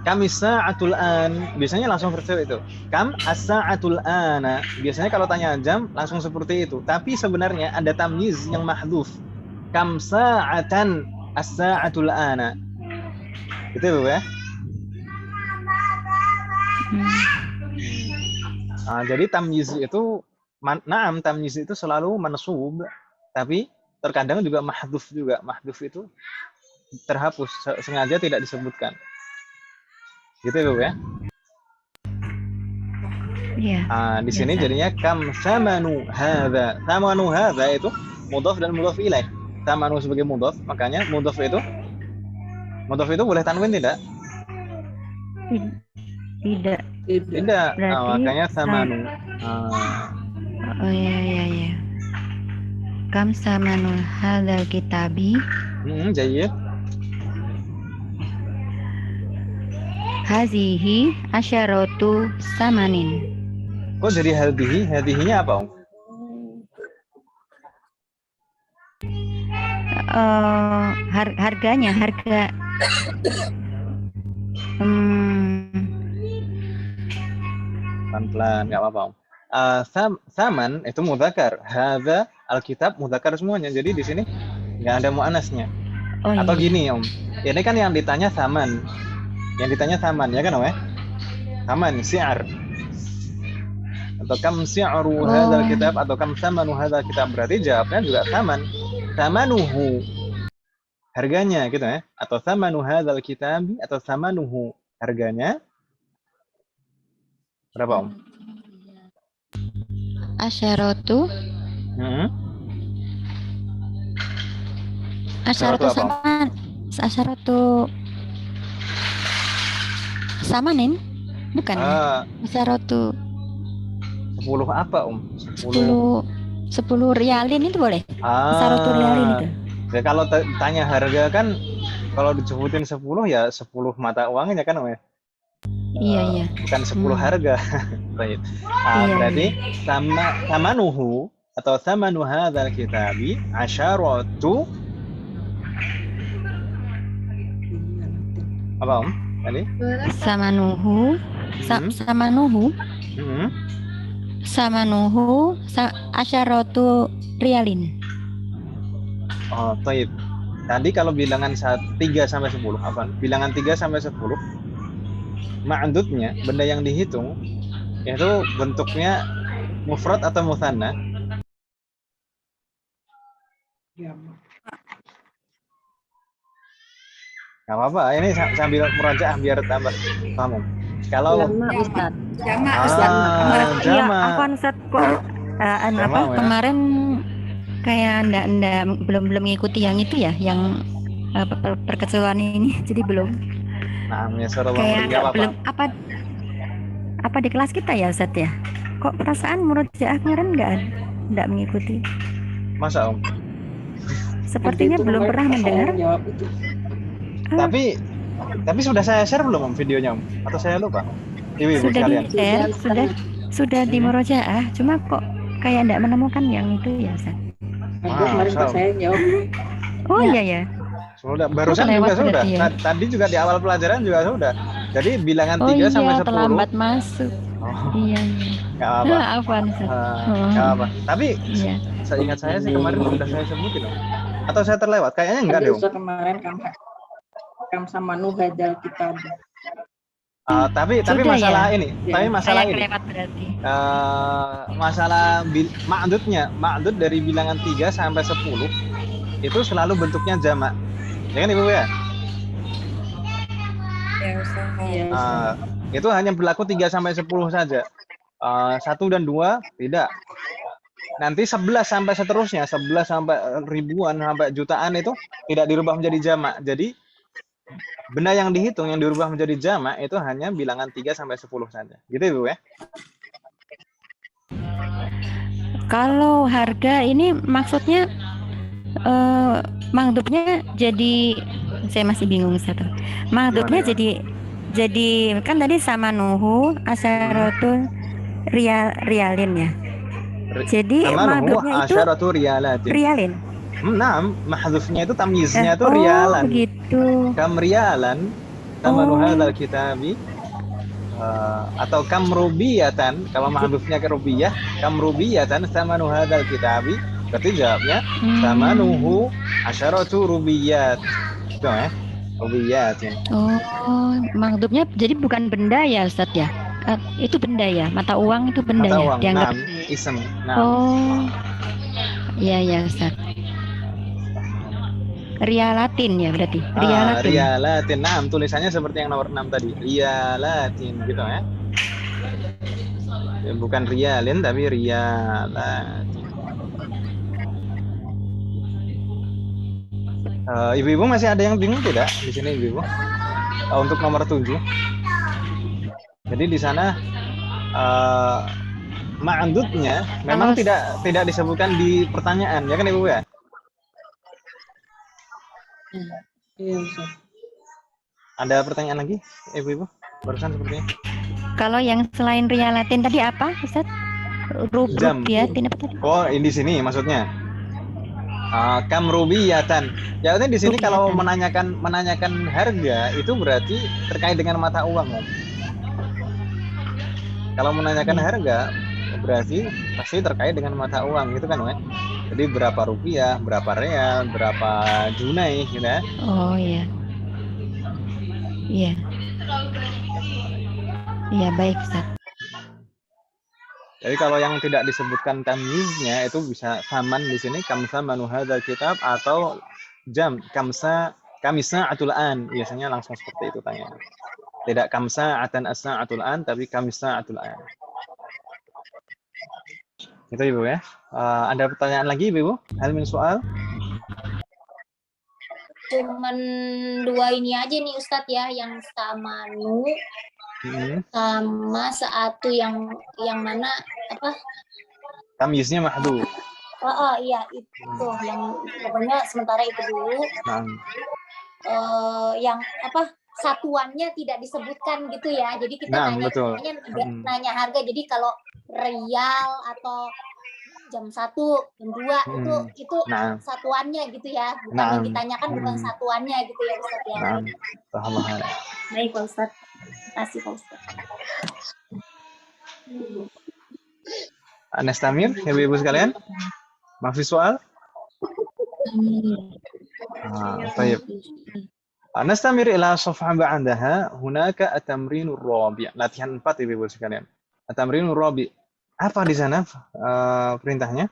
kam as-sa'atul an, biasanya langsung seperti itu. Kam as-sa'atul ana, biasanya kalau tanya jam langsung seperti itu. Tapi sebenarnya ada tamyiz yang mahdhuf. Kam sa'atan as-sa'atul ana. Gitu ya? Jadi tamyiz itu tamyiz itu selalu mansub, tapi terkadang juga mahdhuf juga. Mahdhuf itu terhapus, sengaja tidak disebutkan. Gitu ya, Bu ya? Iya. Di sini jadinya kam samanu hadza. Samanu hadza itu mudhaf dan mudhaf ilaih. Samanu sebagai mudhaf, makanya mudhaf itu boleh tanwin tidak? Tidak. Makanya samanu. Oh ya. Kam samanul hadzal kitabi. Jayyid. Hazihi asyaratu samanin. Kok jadi hadhihi? Hadhihinya apa, Om? Harganya, harga. Pelan-pelan, nggak apa-apa, Om. Saman itu mudzakkar. Hadza alkitab mudzakkar semuanya. Jadi di sini nggak ada muannasnya. Oh, Atau iya. gini, Om. Ini kan yang ditanya saman. Yang ditanya saman, ya kan, Om ya? Saman, si'ar. Atau kam si'ru hadzal kitab atau kam samanu hadzal kitab, berarti jawabnya juga saman. Samanuhu. Harganya gitu ya. Atau samanu hadzal kitab atau samanuhu. Harganya berapa, Om? Asyaratu. Asyaratu apa, Om? Asyaratu samanin? Bukan. Asyaratu 10 apa, Om? 10 rialin itu boleh? Asyaratu rialin itu. Ya kalau tanya harga kan, kalau disebutin 10 ya 10 mata uangnya kan, Om ya? Iya. Bukan 10 harga. Baik. Berarti samanuhu atau samanu hadzal kitabi asyaratu apa, Om? Tadi? Samanuhu asyaratu rialin. Oh, baik. Tadi kalau bilangan 3 sampai 10, apa? Bilangan 3 sampai 10, ma'dudnya, benda yang dihitung, itu bentuknya mufrad atau mutsanna? Nggak apa-apa, ini sambil murajaah biar tambah paham, Om. Kalau Afwan Ustaz, kemarin kayak belum mengikuti yang itu ya, yang perkecilian ini, jadi belum. Nah, ya kayak belum apa di kelas kita ya, Ustaz ya? Kok perasaan murojaah kemarin nggak mengikuti? Masa, Om? Sepertinya belum pernah mendengar. Tapi sudah saya share belum, Om, videonya, Om? Atau saya lupa? Ibu-ibu Sudah sekalian. di-share, sudah di murojaah, cuma kok kayak nggak menemukan yang itu ya, Ustaz. Kemarin pas saya jawab. Oh iya ya. Sudah, barusan juga sudah. Ya. Tadi juga di awal pelajaran juga sudah. Jadi bilangan 3 sampai 10. Terlambat masuk. Iya. Enggak apa-apa. Afwan, Ustaz. Enggak apa. Tapi seingat saya sih kemarin sudah saya sebutin, Om. Atau saya terlewat? Kayaknya enggak deh, Om. Kemarin kam sama nu hadzal kitab. Tapi masalah ya? Tapi masalah ini. Masalah ma'dud dari bilangan 3 sampai 10 itu selalu bentuknya jamak. Ya kan, Ibu ya? Ya, Ustaz. Itu hanya berlaku 3 sampai 10 saja. 1 dan 2 tidak. Nanti 11 sampai seterusnya, 11 sampai ribuan sampai jutaan itu tidak dirubah menjadi jamak. Jadi benda yang dihitung yang dirubah menjadi jamak itu hanya bilangan 3 sampai 10 saja. Gitu, Ibu ya? Kalau harga ini maksudnya maghdubnya jadi, saya masih bingung, Ustaz. Maghdubnya jadi kan tadi sama nuhu asyaratul rialin ya. Jadi maghdubnya itu asyaratul rialin. Nah, mahdhufnya itu tamyiznya itu rialan. Begitu. Kam rialan tamanu hadzal kitabi atau kam rubiyatan, kalau mahdhufnya ke rubiyah, kam rubiyatan tamanu hadzal kitabi, berarti jawabnya tamanuhu asyaratu rubiyat. Itu ya. Rubiyatin. Oh, maghdubnya jadi bukan benda ya, Ustaz ya? Itu benda ya, mata uang itu benda mata ya? Uang, Dianggap. Isem. Oh. Iya, Ustaz. Rialatin ya berarti. Rialatin. Nah, tulisannya seperti yang nomor 6 tadi. Rialatin gitu ya. Bukan rialin tapi rialatin. Ibu-ibu masih ada yang bingung tidak di sini, Ibu-ibu? Untuk nomor 7. Jadi di sana ma'dudnya memang tidak disebutkan di pertanyaan, ya kan, Ibu ya? Iya, Ustaz. Ada pertanyaan lagi, Ibu-ibu? Barusan sepertinya. Kalau yang selain rialatin tadi apa, Ustaz? Jam. Rubiatin apa tadi? Oh, di sini maksudnya. Kam rubiyatan. Ya, di sini kalau menanyakan harga itu berarti terkait dengan mata uang, Om. Kalau menanyakan harga berarti pasti terkait dengan mata uang gitu kan, Om. Jadi berapa rupiah, berapa real, berapa junai gitu ya. Oh iya. Iya. Iya, baik, Ustaz. Jadi kalau yang tidak disebutkan tamyiznya itu bisa saman di sini kamsa manu hadzal kitab atau jam kamsa sa'atul an, biasanya langsung seperti itu tanya. Tidak kamsa atan as-sa'atul an tapi sa'atul an. Itu Ibu ya. Ada pertanyaan lagi Ibu? Hal min soal? Cuman 2 ini aja nih Ustadz ya, yang samanu sama satu yang mana apa? Tamyiznya mahdhuf. Oh iya itu yang pokoknya sementara itu dulu. Yang apa? Satuannya tidak disebutkan gitu ya. Jadi kita nanya harga. Jadi kalau rial atau jam 1, jam 2 itu satuannya gitu ya. Bukan yang ditanyakan bukan satuannya gitu ya Ustaz ya. Paham. Baik Pak Ustaz. Terima kasih Pak Ustaz. Anastamir, Ibu sekalian? Mafi soal? طيب. نستمر إلى صفحة بعدها هناك التمرين الرابع. Latihan 4 Ibu sekalian. التمرين الرابع. Apa di sana perintahnya?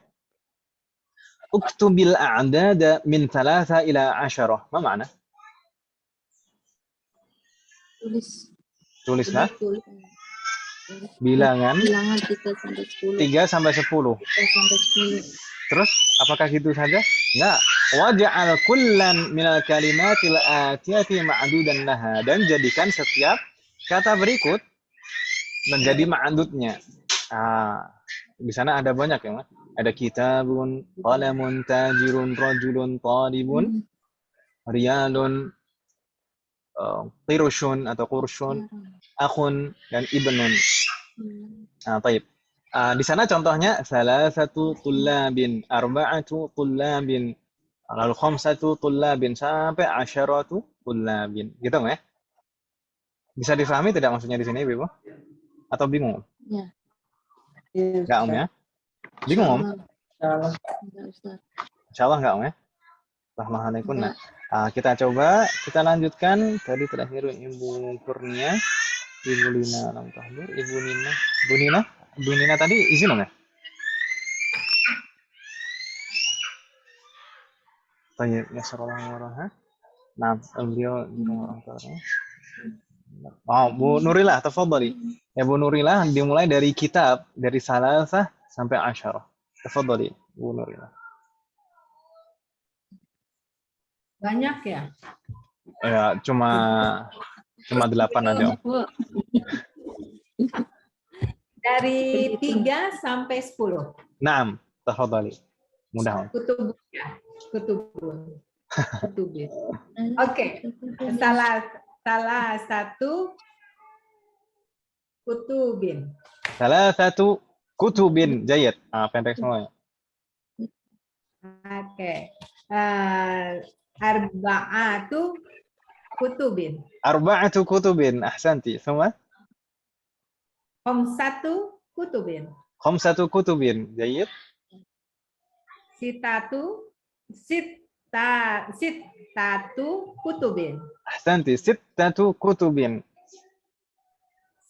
Uktubil a'dada min 3 ila 10. Ma makna? Tulislah. Bilangan 3 sampai 10. Terus apakah gitu saja? Enggak. Waj'al kullan minal kalimatil atiyati ma'dudan laha, dan jadikan setiap kata berikut menjadi ma'dudnya. Di sana ada banyak ya, ada kitabun, qalamun, tajirun, rajulun, talibun, riyalun, qirushun atau qurshun, akhun, dan ibnun. Baik. Di sana contohnya salasatu tullabin, arba'atu tullabin, lalu khamsatu tullabin sampai 'asharatu tullabin. Gitu ya? Bisa difahami tidak maksudnya di sini, Ibu? Atau bingung? Ya. Enggak, Om ya? Bingung, Om? Insyaallah enggak, Om ya? Rahmanallahi. Nah, kita coba, kita lanjutkan. Tadi terakhir Ibu Kurnia, Ibu Lina Lam Tahdur, Ibu Nina. Bu Nina tadi izin Om ya? Tanya ya sallallahu alaihi. Nah, beliau orang tuanya. Bu Nurilah, tafadhali. Ya Bu Nurilah, dimulai dari kitab, dari salasah sampai 10. Tafadhali, Bu Nurilah. Banyak ya? Ya, cuma 8 aja. Dari 3 sampai 10. Naam, tafadhali. Mudah. Kutubun. Oke. Salah satu kutubin. Salah satu kutubin. Jayid. Pendek semuanya. Oke. Arba'atu kutubin. Arba'atu kutubin. Ahsanti. Semua? Khamsatu kutubin. Khamsatu kutubin. Jayid. Sittatu kutubin. Ahsanti. Sittatu kutubin.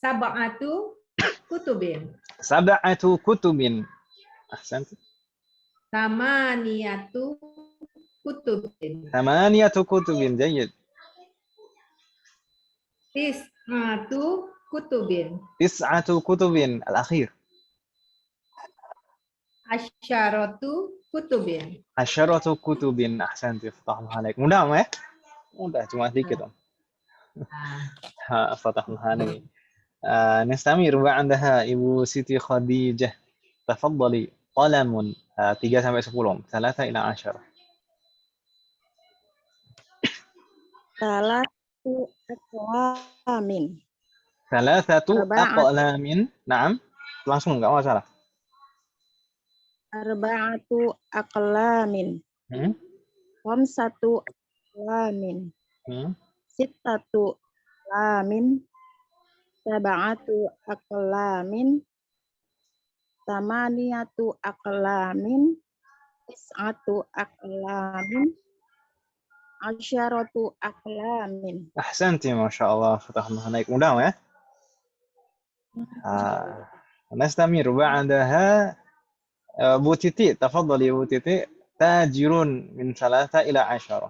Sab'atu kutubin. Sab'atu kutubin. Ahsanti. Tamaniyatu kutubin. Tamaniyatu kutubin. Jayid. Tis'atu kutubin. Tis'atu kutubin. Al-akhir. Asyaratu kutubin. Asyaratu kutubin. Ahsanti. Fatahullah alaik. Mudah ya? Mudah, cuma sedikit Om. Fatahullah alaik. Nastamir ba'daha Ibu Siti Khadijah. Tafadhali. Qalamun. 3 sampai 10. 3 ila 10. Salatu aqwamin. Thalathatu Arba'at. aqlamin. Naam. Langsung enggak masalah. Arba'atu aqlamin. Hmm? Khamsatu aqlamin. Hmm? Sittatu aqlamin. Sab'atu aqlamin. Tamaniyatu aqlamin. Tis'atu aqlamin. Asyaratu aqlamin. Ahsanti, Masya Allah. Fatahullah naik mudah ya. Nastamir ba'daha Bu Titi. Tafadhali Bu Titi. Tajirun min 3 ila 10.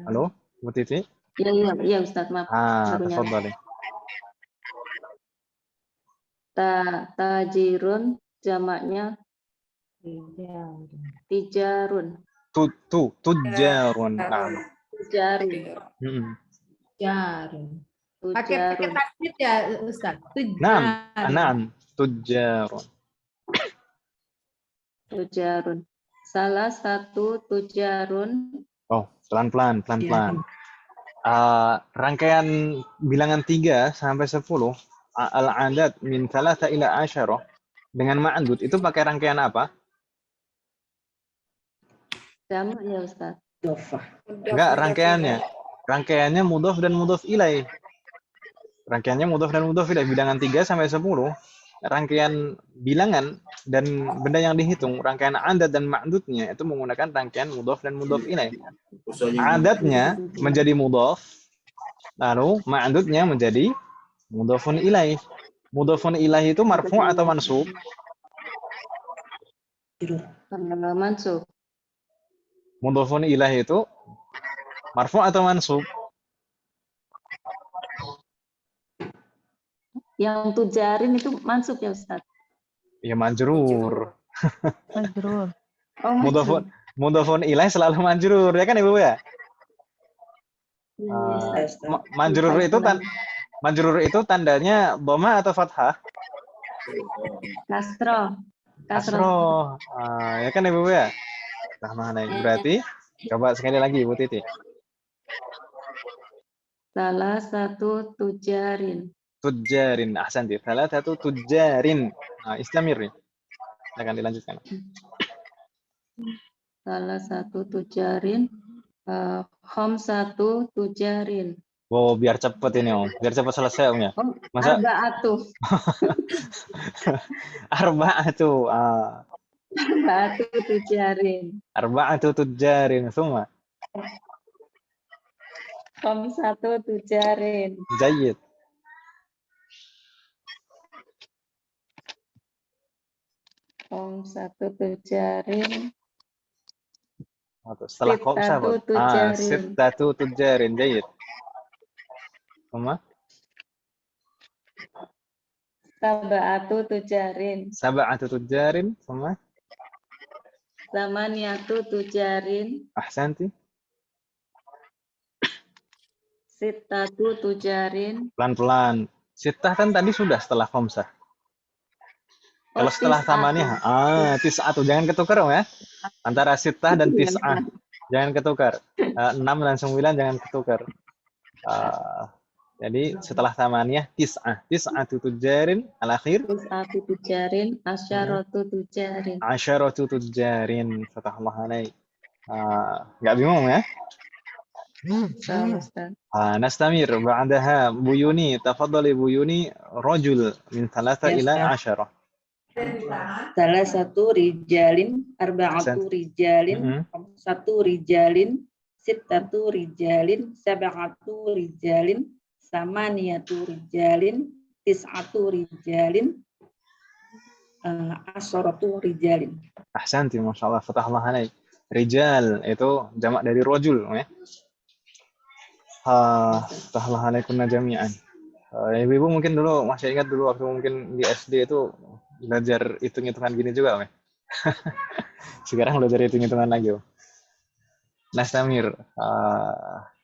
Halo, Bu Titi? Iya Ustaz, maaf. Baru nyala. Tafadhali. Tajirun jamaknya tijarun. Tujarun. Naam. Tijarun. Jarun. Pakai Tujarun. tasdid ya Ustaz. Naam. Tujarun. Naam. Tujarun. Tujarun. Salah satu tujarun. Oh, pelan-pelan. Rangkaian bilangan 3 sampai 10 al-adad min 3 ila 10 dengan ma'dud itu pakai rangkaian apa? Jamak ya Ustaz. Enggak, rangkaiannya mudhof dan mudhof ilaih. Rangkaiannya mudhof dan mudhof ilaih bilangan 3 sampai 10. Rangkaian bilangan dan benda yang dihitung, rangkaian adad dan ma'dudnya itu menggunakan rangkaian mudhof dan mudhof ilaih. Adadnya menjadi mudhof, lalu ma'dudnya menjadi mudhofun ilaih. Mudhofun ilaih itu marfu' atau mansub? Mansub. Mudhofun ilaih itu marfu' atau mansub? Yang tujarin itu mansub ya Ustaz. Ya majrur. Majrur. Oh, mansub. Mudhofun ilaih selalu majrur, ya kan Ibu ya? Majrur itu tandanya dhamma atau fathah? Kasroh. Ya kan Ibu ya? Nah, mana berarti coba sekali lagi Ibu Titi. Salah satu tujarin. Tujarin, ahsanti. Salah satu tujarin. Nah, istamir nih. Akan dilanjutkan. Salah satu tujarin. Khamsatu tujarin. Oh, biar cepet ini Om. Biar cepet selesai Om ya. Masa Arba'atu. Arba'atu. Arba'atu tujarin. Arba'atu tujarin. Semua. Khamsatu tujarin. Jayyid. Khamsatu tujarin. Setelah khamsah. Sittatu tujarin. Jayyid. Semua. Sab'atu tujarin. Sab'atu tujarin. Semua. Samaniyatu tujarin. Ahsanti. Sittatu tujarin. Pelan-pelan. Sittah kan tadi sudah setelah khamsah. Kalau setelah samaniyah, tis'atu. Jangan ketukar Om ya. Antara sittah dan tis'ah. Jangan ketukar. 6 dan 9 jangan ketukar. Jadi setelah samaniyah tis'ah. Tis'atu tujarin al-akhir. Tis'atu tujarin. Asyaratu tujarin. Asyaratu tujarin. Fatahullah alaih. Nggak bingung ya? Nastamir. Ba'daha Bu Yuni. Tafadhali Bu Yuni. Rajul min 3 ila 10. Salah satu rijalin. Arba'atu rijalin. Satu rijalin. Sittatu rijalin. Sab'atu rijalin. Samaniyatu rijalin. Tis'atu rijalin. Asyaratu rijalin. Ahsanti, Masya Allah. Fatahullah alaih. Rijal itu jamak dari rajul ya. Fatahullah alaikunna jami'an. Ibu mungkin dulu masih ingat dulu waktu mungkin di SD itu belajar hitung-hitungan gini juga ya. Sekarang belajar hitung-hitungan lagi. Nastamir.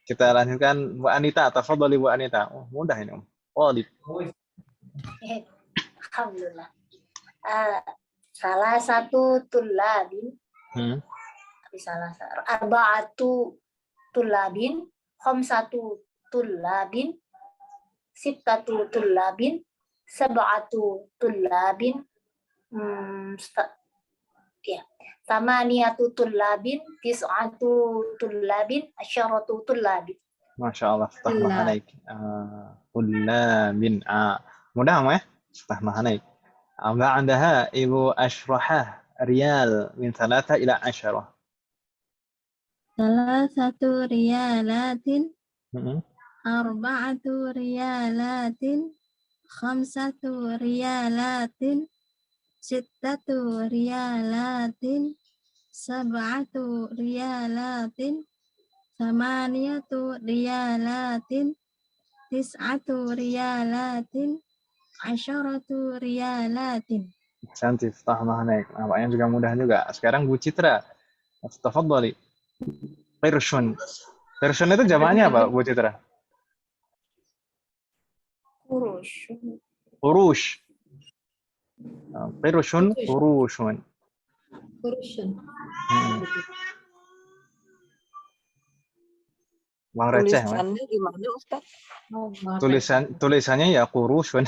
Kita lanjutkan Bu Anita. Tafadhali Bu Anita. Oh, mudah ini Om. Alhamdulillah. Salah satu tulabin salah. Arba'atu tullabin, khamsatu tullabin, sittatu tullabin, sab'atu tullabin, tamaniyatu tullabin, tis'atu tullabin, asyaratu tullabin. Masya Allah, fatahna alaik. Tullabin. Mudah ya? Fatahna alaik. Ba'daha Ibu Ashrahah riyal min 3 ila 10. Salasatu riyalatin, arba'atu riyalatin, khamsatu riyalatin, sittatu riyalatin, sab'atu riyalatin, thamaniyatu riyalatin, tis'atu riyalatin, asyaratu riyalatin. Cantik, fatahna alaik. Nampaknya juga mudah juga. Sekarang Bu Citra. Tafadhali. Qirshun. Qirshun itu jamaknya apa, Bu Citra? Qurush. Qirshun, qurushun. Uang receh, Tulisannya gimana, Ustaz? tulisannya ya qurushun.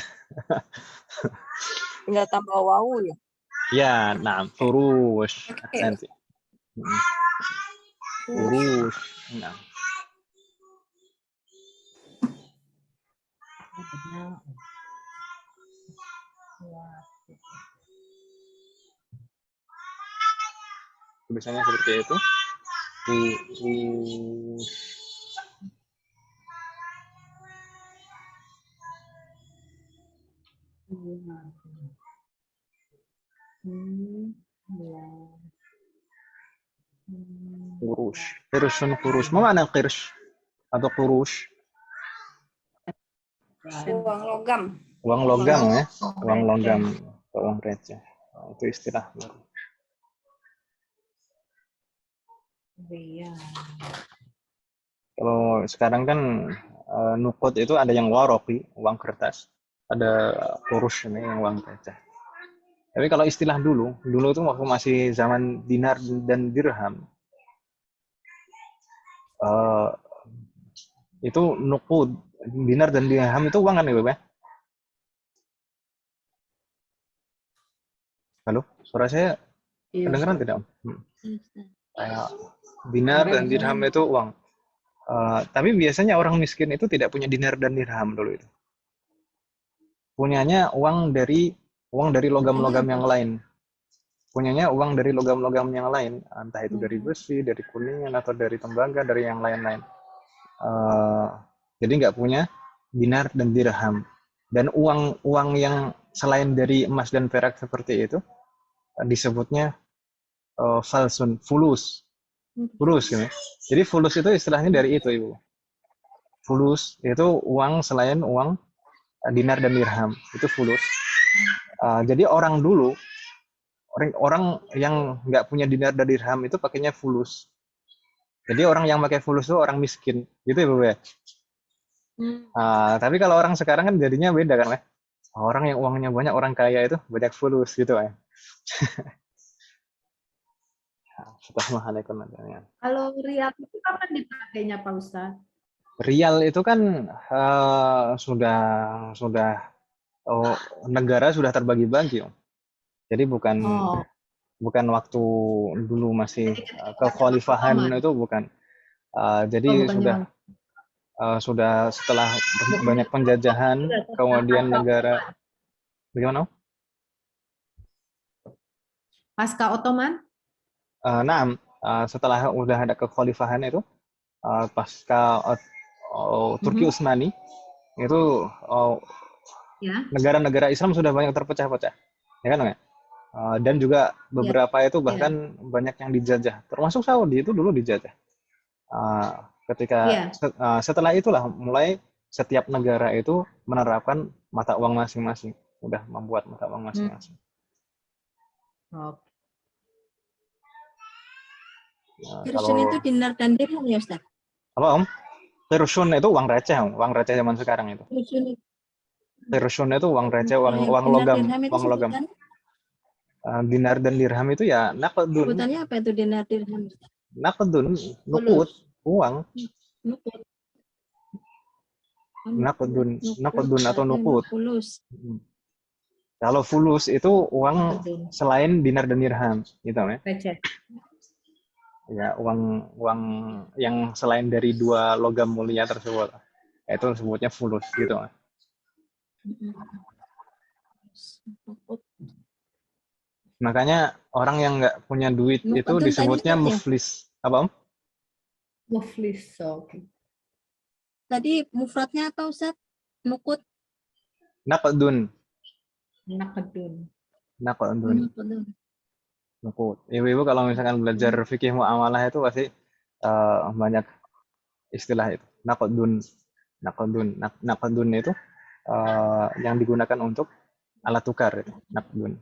Tinggal tambah wawu ya? Ya, nah, qurush. Nanti. Qurush. Nah. Tulisannya seperti itu. Qurush. Qirshun, qurush. Apa makna qirsh atau qurush? Uang logam. Uang logam ya. Uang logam atau uang receh. Itu istilah baru. Kalau sekarang kan nukut itu ada yang waroki, uang kertas. Ada qurush ini yang uang receh. Tapi kalau istilah dulu itu waktu masih zaman dinar dan dirham, itu nukud, dinar dan dirham itu uang kan ya, Bapak? Halo, suara saya kedengeran tidak, Om? Dinar dan dirham itu uang. Tapi biasanya orang miskin itu tidak punya dinar dan dirham dulu itu. Punyanya uang dari logam-logam yang lain. Punyanya uang dari logam-logam yang lain, entah itu dari besi, dari kuningan, atau dari tembaga, dari yang lain-lain. Jadi nggak punya dinar dan dirham. Dan uang yang selain dari emas dan perak seperti itu, disebutnya falsun, fulus. Fulus, gitu. Jadi fulus itu istilahnya dari itu, Ibu. Fulus itu uang selain uang dinar dan dirham, itu fulus. Jadi orang dulu, orang yang nggak punya dinar dan dirham itu pakainya fulus. Jadi orang yang pakai fulus itu orang miskin, gitu ya, Bu ya. Tapi kalau orang sekarang kan jadinya beda kan, ya. Orang yang uangnya banyak, orang kaya itu banyak fulus gitu ya. Kalau rial itu kapan dipakainya, Pak Ustadz? Rial itu kan sudah negara sudah terbagi-bagi, Om. Jadi bukan waktu dulu masih kekhalifahan itu bukan. Jadi sudah setelah banyak penjajahan, kemudian negara bagaimana? Pasca Ottoman? Setelah udah ada kekhalifahan itu, pasca Turki Utsmani itu negara-negara Islam sudah banyak terpecah-pecah, ya kan, ya? Dan juga beberapa itu bahkan banyak yang dijajah, termasuk Saudi itu dulu dijajah. Setelah itulah mulai setiap negara itu menerapkan mata uang masing-masing, udah membuat mata uang masing-masing. Qirshun itu dinar dan dirham ya, Ustaz? Apa, Om? Qirshun itu uang receh, Om. Uang receh zaman sekarang itu. Qirshun itu uang receh, uang logam, uang logam. Dinar dan dirham itu ya naqdun. Sebutannya apa itu dinar dirham? Naqdun, nukut, uang. Nukut. Naqdun atau nukut. Fulus. Kalau fulus itu uang Naqdun. selain dinar dan dirham, gitu ya. Receh. Ya, uang yang selain dari dua logam mulia tersebut. Itu sebutnya fulus, gitu. Nukut. Makanya orang yang nggak punya duit itu Naqdun tadi disebutnya Ustaz ya? muflis. Apa, Om? Muflis. Oke. Tadi mufradnya apa Ustaz? Nukut. Naqdun. Naqdun. Naqdun. Naqdun. Nukut. Ibu-ibu kalau misalkan belajar fikih muamalah itu pasti banyak istilah itu. Naqdun. Naqdun itu yang digunakan untuk alat tukar itu. Naqdun.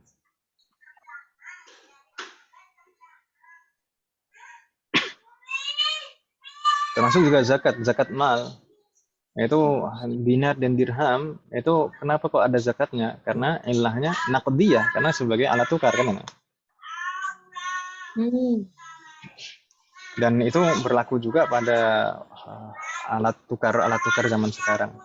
Termasuk juga zakat mal. Itu dinar dan dirham, itu kenapa kok ada zakatnya? Karena ilahnya naqdiyah, karena sebagai alat tukar kan. Dan itu berlaku juga pada alat tukar zaman sekarang.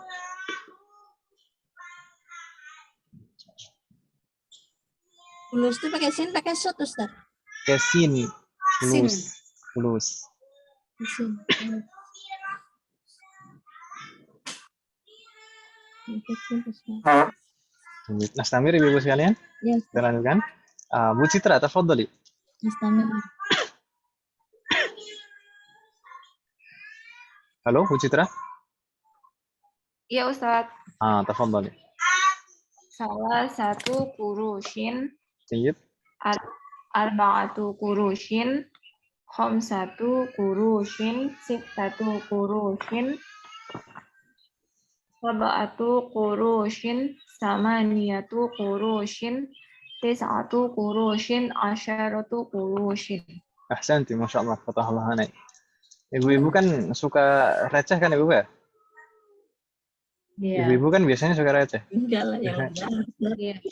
Fulus itu pakai sin, pakai sot Ustaz. Kesin, fulus. Sin. Nastamir ibu-ibu sekalian, Ya, kita lanjutkan. Bu Citra, tafadhali. Nastamir. Halo, Bu Citra. Iya Ustaz. Tafadhali. Salah satu kurushin, Sayyid. arba'atu kurushin, khamsatu kurushin, sittatu kurushin, sab'atu kurushin, samaniyatu kurushin, tis'atu kurushin, asyaratu kurushin. Ahsanti, Masya Allah, fatahullah alaik. Ibu-ibu kan suka receh kan ibu ya? Iya. Ibu-ibu kan biasanya suka receh. Enggak lah yang Iya.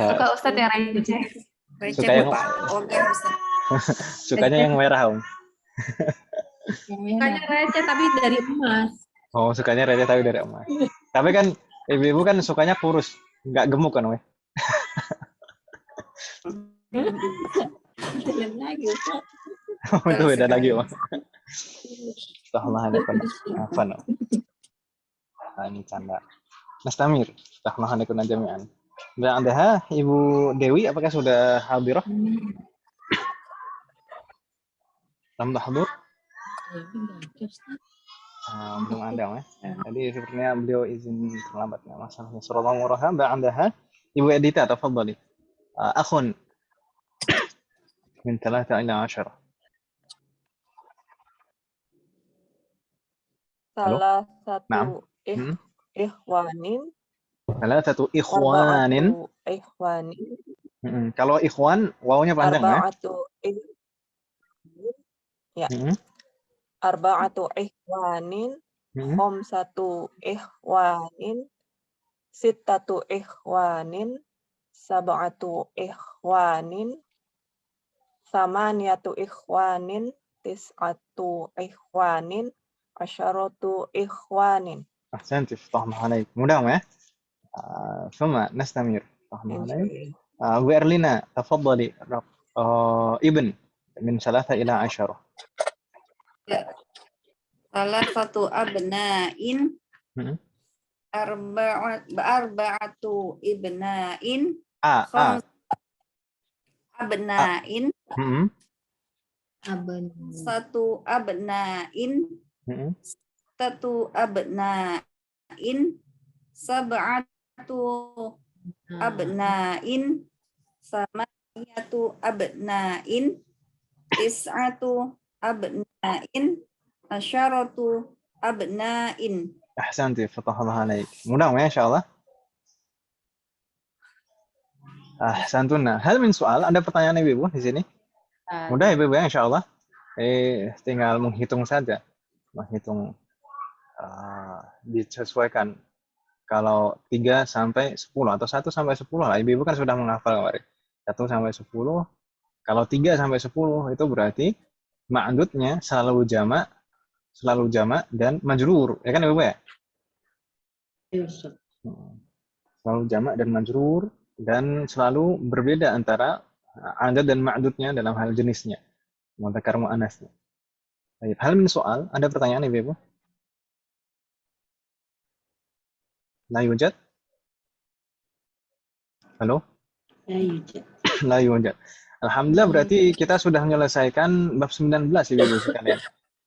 Suka Ustaz yang receh. Suka yang sukanya yang merah, Om. Sukanya receh tapi dari emas. Oh, sukanya receh tapi dari emas. Tapi kan ibu-ibu kan sukanya kurus, nggak gemuk kan, Om? Jalan lagi Ustaz. Itu beda lagi, Om. Astagfirullahaladzim. Apa no? Ini canda. Nastamir. Astagfirullahaladzim jami'an. Dan Anda, Ibu Dewi, apakah sudah hadirah? Lam tahdur? Belum ada, ya. Jadi sepertinya beliau izin terlambat. Masalahnya. Sallallahu alaihi wasallam. Anda, Ibu Edita, tafadhali. Akhun. Min 3 ila 10. Salah Naam. satu ikhwanin. Salah satu ikhwanin. Arba'atu ikhwanin. Kalau ikhwan, wawunya panjang ya. Arba'atu ikhwanin. Khamsatu ikhwanin. Sittatu ikhwanin. Sab'atu ikhwanin. Samaniyatu ikhwanin. Tis'atu ikhwanin. Asyaratu ikhwanin. Ahsanti, Astagfirullahaladzim. Mudah ya. ثم نستمر. Astagfirullahaladzim. Bu Erlina, tafadhali. Ibn min 3 ila 10. Salah satu abna'in, arba'atu ibna'in, abna'in, satu abna'in, satu abna'in, sab'atu abna'in, samaniyatu abna'in, tis'atu abna'in, asyaratu abna'in. Ahsanti, fatahullah alaik. Mudah ya insyaallah. Ahsantuna. Hal min soal, ada pertanyaan ibu di sini? Mudah ibu ya insyaallah. Tinggal menghitung saja. Menghitung disesuaikan. Kalau 3 sampai 10 atau 1 sampai 10 lah. Ibu kan sudah menghafal kemarin. 1 sampai 10 Kalau 3 sampai 10 itu berarti ma'dudnya selalu jamak dan majrur. Ya kan Ibu ya? Iya, Ustaz. Selalu jamak dan majrur dan selalu berbeda antara adad dan ma'dudnya dalam hal jenisnya. Mudzakkar muannats. Baik, hal min soal, ada pertanyaan Ibu? La yujad? Halo? Ya, Yujat. La yujad. Alhamdulillah berarti kita sudah menyelesaikan bab 19 Ibu sekalian.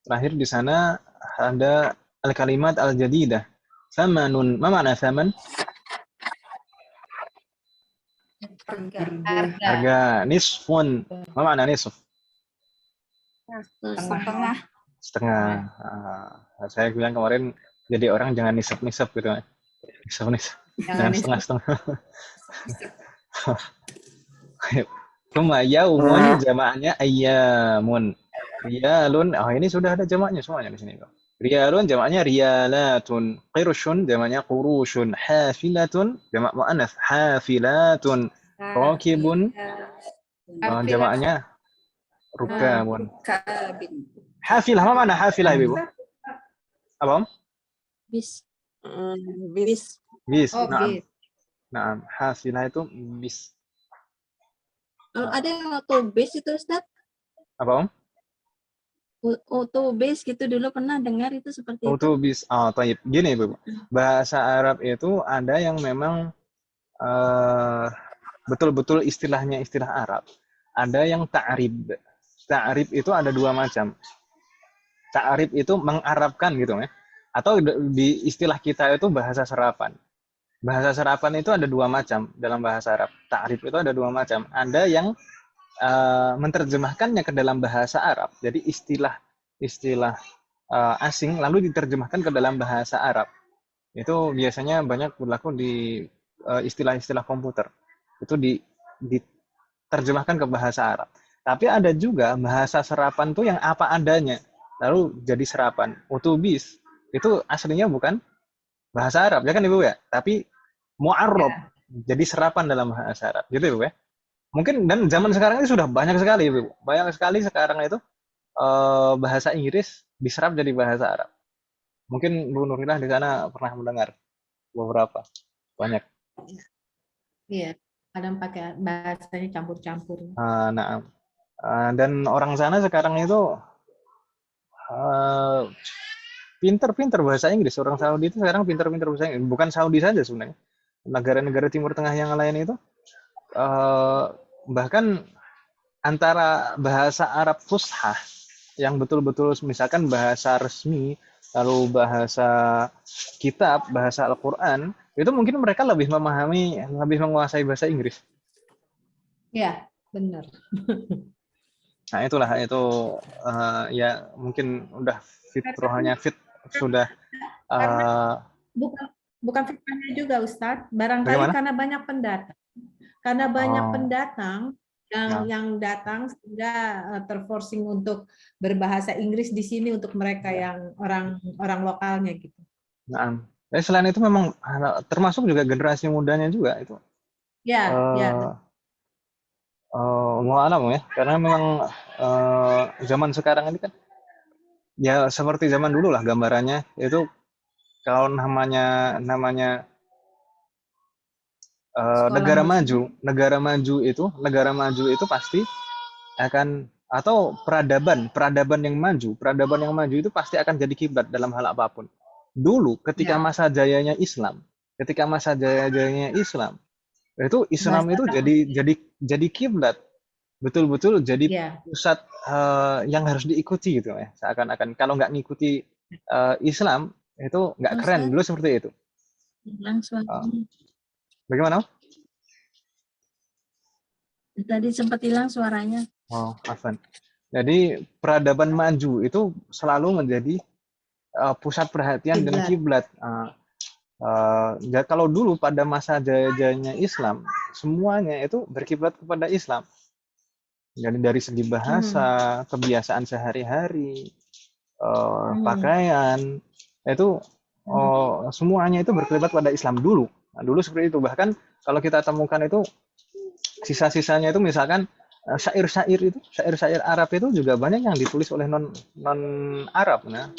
Terakhir di sana ada al-kalimat al-jadidah. Samanun, ma makna saman? Harga. Nisfun, ma makna nisf? Setengah. Saya bilang kemarin jadi orang jangan nisep-nisep gitu. Nisep-nisep. Jangan setengah-setengah. Cuma yaumun jamaknya ayyamun. Riyalun, ini sudah ada jamaknya semuanya di sini. Riyalun jamaknya riyalatun. Qirushun jamaknya qurushun. Hafilatun jamak muannats hafilatun. Rakibun jamaknya rukabun. Hafilah, apa mana hafilah Ibu? Apa? Bis. Bis. Oh, Naam. bis. Naam, hafilah itu bis. Kalau ada yang autobase itu Ustaz, Apa Om? autobase gitu dulu pernah dengar itu seperti itu. Autobis. Taib. Gini Ibu. Bahasa Arab itu ada yang memang betul-betul istilahnya istilah Arab. Ada yang ta'rib. Ta'rib itu ada dua macam. Ta'rib itu mengarabkan gitu ya. Atau di istilah kita itu bahasa serapan. Bahasa serapan itu ada dua macam dalam bahasa Arab. Ta'rib itu ada dua macam. Ada yang menerjemahkannya ke dalam bahasa Arab. Jadi istilah asing lalu diterjemahkan ke dalam bahasa Arab. Itu biasanya banyak berlaku di istilah-istilah komputer. Itu diterjemahkan ke bahasa Arab. Tapi ada juga bahasa serapan tuh yang apa adanya, lalu jadi serapan. Utubis itu aslinya bukan bahasa Arab, ya kan Ibu ya? Tapi mu'arrab, jadi serapan dalam bahasa Arab. Gitu Ibu ya? Mungkin dan zaman sekarang ini sudah banyak sekali Ibu. Banyak sekali sekarang itu bahasa Inggris diserap jadi bahasa Arab. Mungkin Bu Nurillah di sana pernah mendengar beberapa. Banyak. Iya, kadang pakai bahasanya campur-campur. Dan orang sana sekarang itu pinter-pinter bahasa Inggris. Orang Saudi itu sekarang pinter-pinter bahasa Inggris. Bukan Saudi saja sebenarnya. Negara-negara Timur Tengah yang lain itu bahkan antara bahasa Arab Fushah yang betul-betul misalkan bahasa resmi, lalu bahasa kitab, bahasa Al-Quran, itu mungkin mereka lebih memahami, lebih menguasai bahasa Inggris. Ya, benar. Nah itulah, itu ya mungkin udah fitrahnya sudah. Bukan fitrahnya juga Ustadz, barangkali Bagaimana? karena banyak pendatang. Karena banyak pendatang yang datang sehingga terforcing untuk berbahasa Inggris di sini untuk mereka yang orang lokalnya gitu. Nah, selain itu memang termasuk juga generasi mudanya juga itu. Ya, ya. Mu'alam ya, karena memang zaman sekarang ini kan ya seperti zaman dulu lah gambarannya itu. Kalau namanya negara maju itu pasti akan, atau peradaban yang maju itu pasti akan jadi kiblat dalam hal apapun. Dulu ketika masa jayanya Islam itu Islam itu jadi kiblat, betul-betul jadi pusat yang harus diikuti gitu ya. Seakan-akan kalau nggak ngikuti Islam itu nggak keren. Dulu seperti itu. Bagaimana? Tadi sempat hilang suaranya. Afan. Jadi peradaban maju itu selalu menjadi pusat perhatian dan kiblat. Kalau dulu pada masa jaya-jayanya Islam, semuanya itu berkiblat kepada Islam. Jadi dari segi bahasa, kebiasaan sehari-hari, pakaian, itu semuanya itu berkiblat pada Islam dulu. Nah, dulu seperti itu. Bahkan kalau kita temukan itu sisa-sisanya itu misalkan syair-syair Arab itu juga banyak yang ditulis oleh non Arab, nah,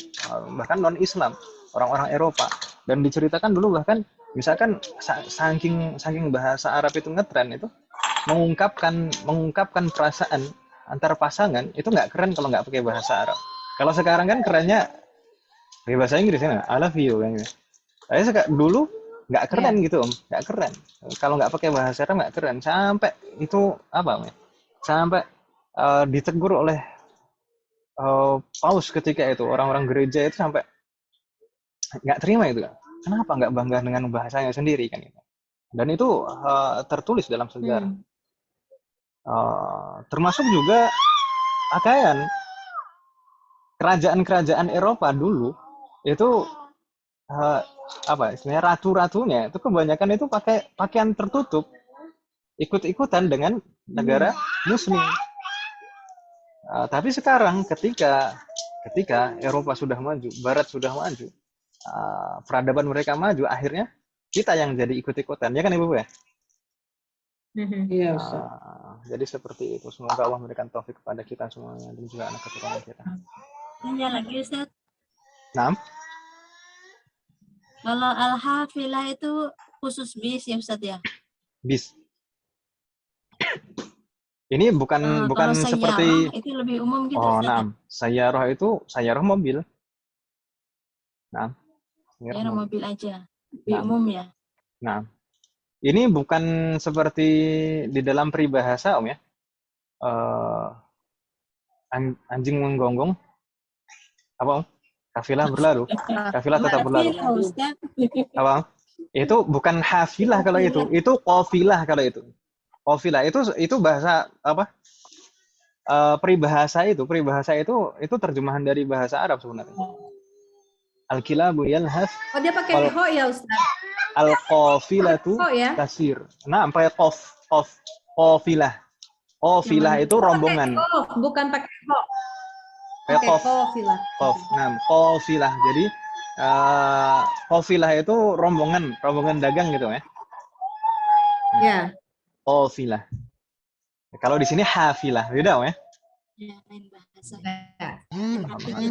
bahkan non Islam, orang-orang Eropa. Dan diceritakan dulu bahkan misalkan saking bahasa Arab itu ngetren itu mengungkapkan perasaan antar pasangan itu nggak keren kalau nggak pakai bahasa Arab. Kalau sekarang kan kerennya pakai bahasa Inggris ya, I love you kan. Saya dulu nggak keren gitu Om, nggak keren. Kalau nggak pakai bahasa Arab nggak keren. Sampai itu apa? Sampai ditegur oleh Paus ketika itu, orang-orang gereja itu sampai nggak terima itu. Kenapa nggak bangga dengan bahasanya sendiri kan itu? Dan itu tertulis dalam sejarah. Termasuk juga pakaian kerajaan-kerajaan Eropa dulu itu istilahnya ratu-ratunya itu kebanyakan itu pakai pakaian tertutup, ikut-ikutan dengan negara Muslim. Tapi sekarang ketika Eropa sudah maju, Barat sudah maju, peradaban mereka maju, akhirnya kita yang jadi ikut-ikutan, ya kan Ibu ya? Iya, Ustaz. Jadi seperti itu. Semoga Allah memberikan taufik kepada kita semuanya dan juga anak keturunan kita. Tanya lagi Ustaz. Nah, Kalau al-hafilah itu khusus bis ya Ustaz ya? bis. Ini bukan Kalau seperti sayyarah itu lebih umum gitu oh, Ustaz. nah, sayyarah mobil. Nah, Ya, mobil aja. Lebih umum ya. Nah, ini bukan seperti di dalam peribahasa Om ya. Anjing menggonggong. Apa Om? Kafilah berlalu. Kafilah tetap berlalu. Apa Om? Itu bukan hafilah kalau itu qafilah kalau itu. Qafilah itu bahasa apa? Peribahasa itu terjemahan dari bahasa Arab sebenarnya. Al-kilabu yalhas. Oh, dia pakai ho ya Ustaz. Al-qafilatu tasir. Nah, pakai qafilah. Qafilah itu rombongan. Bukan pakai ho. Pakai qafilah. Nah, qafilah. Jadi qafilah itu rombongan dagang gitu ya. Ya. Qafilah. Kalau di sini hafilah, beda ya? Ya, lain bahasa.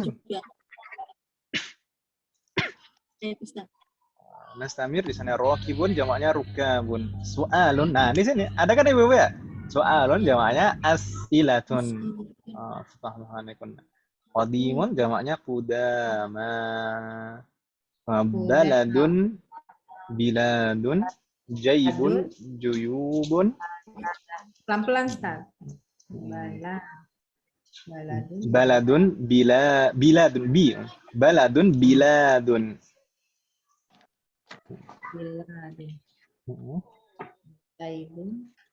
Juga. Nastamir di sana rokibun jamaknya rukabun. Soalun. Nah, di sini ada kan Ibu ya? Soalun jamaknya as'ilatun. Subhanallah. Qadimun jamaknya qudama. Baladun biladun jaibun juyubun. Pelan-pelan Ustaz. Baladun biladun biladun.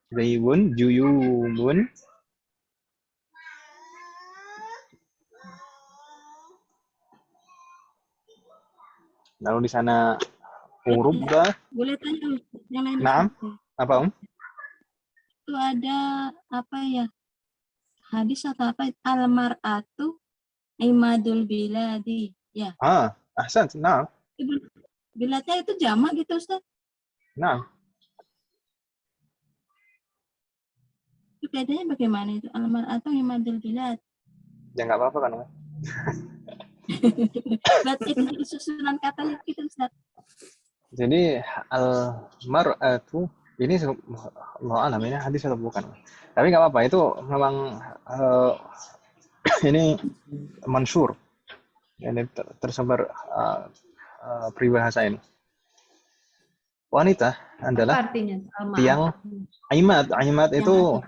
Jaibun juyubun. Lalu di sana urubba. Boleh tanya yang lain. Naam. Apa Om? Itu ada apa ya? Hadis atau apa? Al-mar'atu imadul biladi. Ya. Ahsan. Naam. Biladnya itu jamak gitu Ustaz? Naam. Itu bedanya bagaimana itu? Al-mar'atu imadul bilad. Ya nggak apa-apa kan Om? Berarti itu susunan katanya gitu Ustaz. Jadi al-mar'atu ini Allah alam ini hadis atau bukan. Tapi nggak apa-apa, itu memang ini mansur. Ini tersebar peribahasa ini. Wanita adalah tiang aimat itu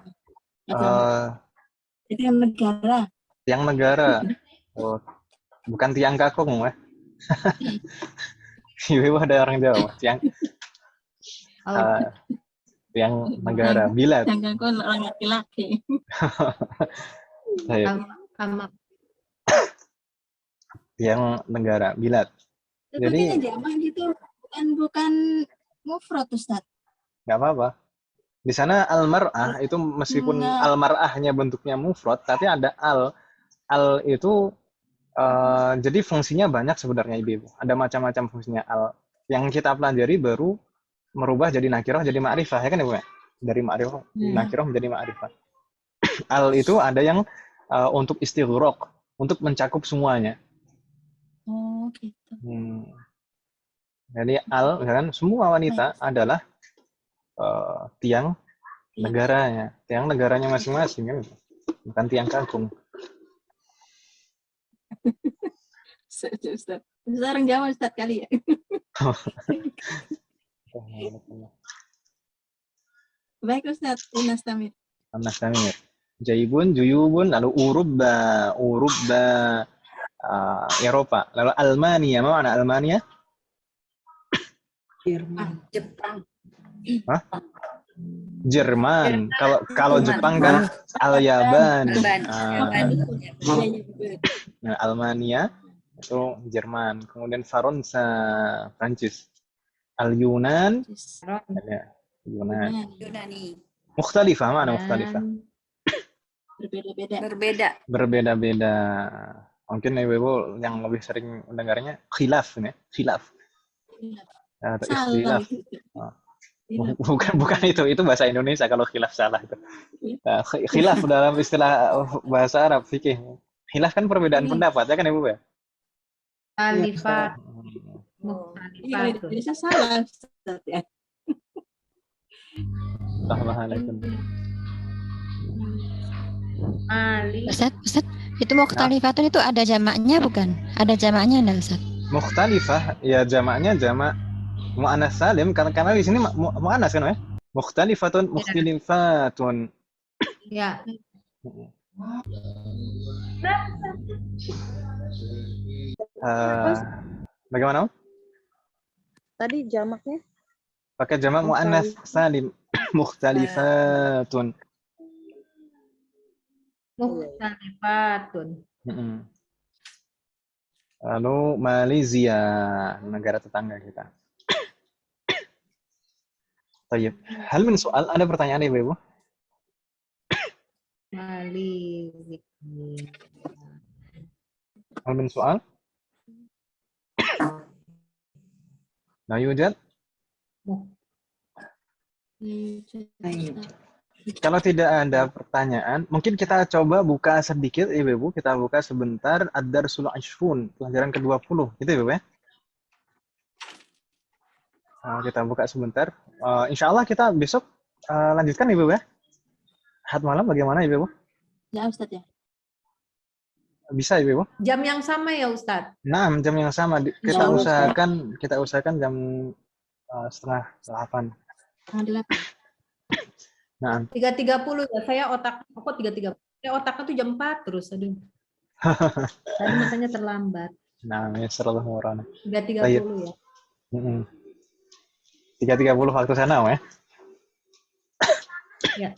itu yang negara. Tiang negara. Oh, bukan tiang kakung ya. Ibu ada orang Jawa, tiang negara, bilad. Tiang kakung orang laki-laki. Tiang negara, bilad. Jadi jamak gitu, bukan mufrad Ustaz. Nggak apa-apa. Di sana al-mar'ah itu meskipun al-mar'ahnya bentuknya mufrad, tapi ada al itu jadi fungsinya banyak sebenarnya Ibu. Ada macam-macam fungsinya al. Yang kita pelajari baru merubah jadi nakirah jadi ma'rifah, ya kan Ibu ya? Dari ma'rifah nakirah menjadi ma'rifah. Al itu ada yang untuk istighraq, untuk mencakup semuanya. Oh, gitu. Jadi al kan semua wanita adalah tiang negaranya masing-masing kan, bukan tiang kagum. Ustaz. Sekarang jawab Ustaz kali ya. Baik Ustaz, Nastamir. Jaibun, juyubun, lalu urubba, Eropa. Lalu Almania, apa makna Almania? Jepang. Hah? Jerman. Kalau Jepang kan Al-Yaban. Nah, Almania itu Jerman. Kemudian Faransa, Prancis. Al-Yunan, Yunani. Mukhtalifah, mana mukhtalifah? Berbeda-beda. Mungkin ibu yang lebih sering mendengarnya khilaf ya, khilaf. Atau ikhtilaf. Bukan itu bahasa Indonesia kalau khilaf salah itu. Khilaf dalam istilah bahasa Arab fikih. Khilaf kan perbedaan pendapat ya kan Ibu ya? Alifat. Bisa salah Ustaz ya. Ustaz, itu mukhtalifatun itu ada jamaknya bukan? Ada jamaknya enggak Ustaz? Mukhtalifah ya jamaknya jamak mu'annas salim karena di sini mu'annas kan ya? Mukhtalifatun, mukhtalifatun. Ya. Bagaimana? Tadi jamaknya? Pakai jamak mu'annas salim. Mukhtalifatun. Mukhtalifatun. Lalu Malaysia, negara tetangga kita. Tayyib. Hal min soal, ada pertanyaan ya Ibu? Malaysia. Hal min soal? La yujad? Kalau tidak ada pertanyaan, mungkin kita coba buka sedikit, Ibu. Kita buka sebentar Ad-Darsul Ashrun, pelajaran ke-20. Gitu, Ibu ya. Kita buka sebentar. Insya Allah kita besok lanjutkan, Ibu ya. Ahad malam bagaimana, Ibu? Ya, Ustaz ya. Bisa, Ibu. Jam yang sama ya, Ustaz? Nah, jam yang sama. Kita usahakan jam 7:30. Nah, 3.30 ya. Saya kok 3.30. Saya otaknya tuh jam 4 terus, aduh. Tadi makanya terlambat. Nah, ya serlah murana. 3.30 ya. 3.30 waktu sana, ya. Ya.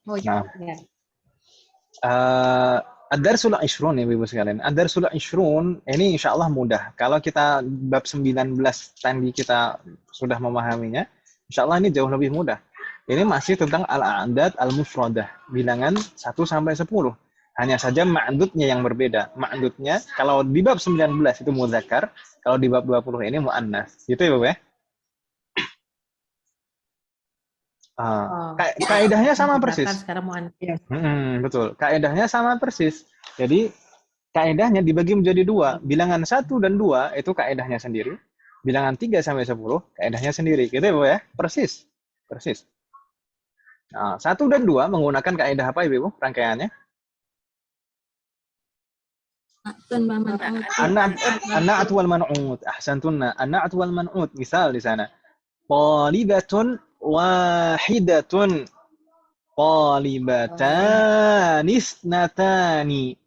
Oh iya. Ya. Ad-Darsul Ashrun ya Ibu sekalian. Ad-Darsul Ashrun ini insya Allah mudah. Kalau kita bab 19 tadi kita sudah memahaminya, insya Allah ini jauh lebih mudah. Ini masih tentang al-a'dad al-mufradah, bilangan 1 sampai 10. Hanya saja ma'dudnya yang berbeda. Ma'dudnya kalau di bab 19 itu muzakkar, kalau di bab 20 ini muannas. Gitu ya, Bu ya? Kaidahnya sama persis. Betul. Kaidahnya sama persis. Jadi kaidahnya dibagi menjadi 2. Bilangan 1 dan 2 itu kaidahnya sendiri. Bilangan 3 sampai 10 kaidahnya sendiri. Gitu ya, Bu ya? Persis. 1 dan 2 menggunakan kaidah apa, Ibu? Rangkaiannya? An-na'at wal man'ut. Ahsantunna. An-na'at wal man'ut. Misal di sana. Talibatun wahidatun. Talibatan isnatani.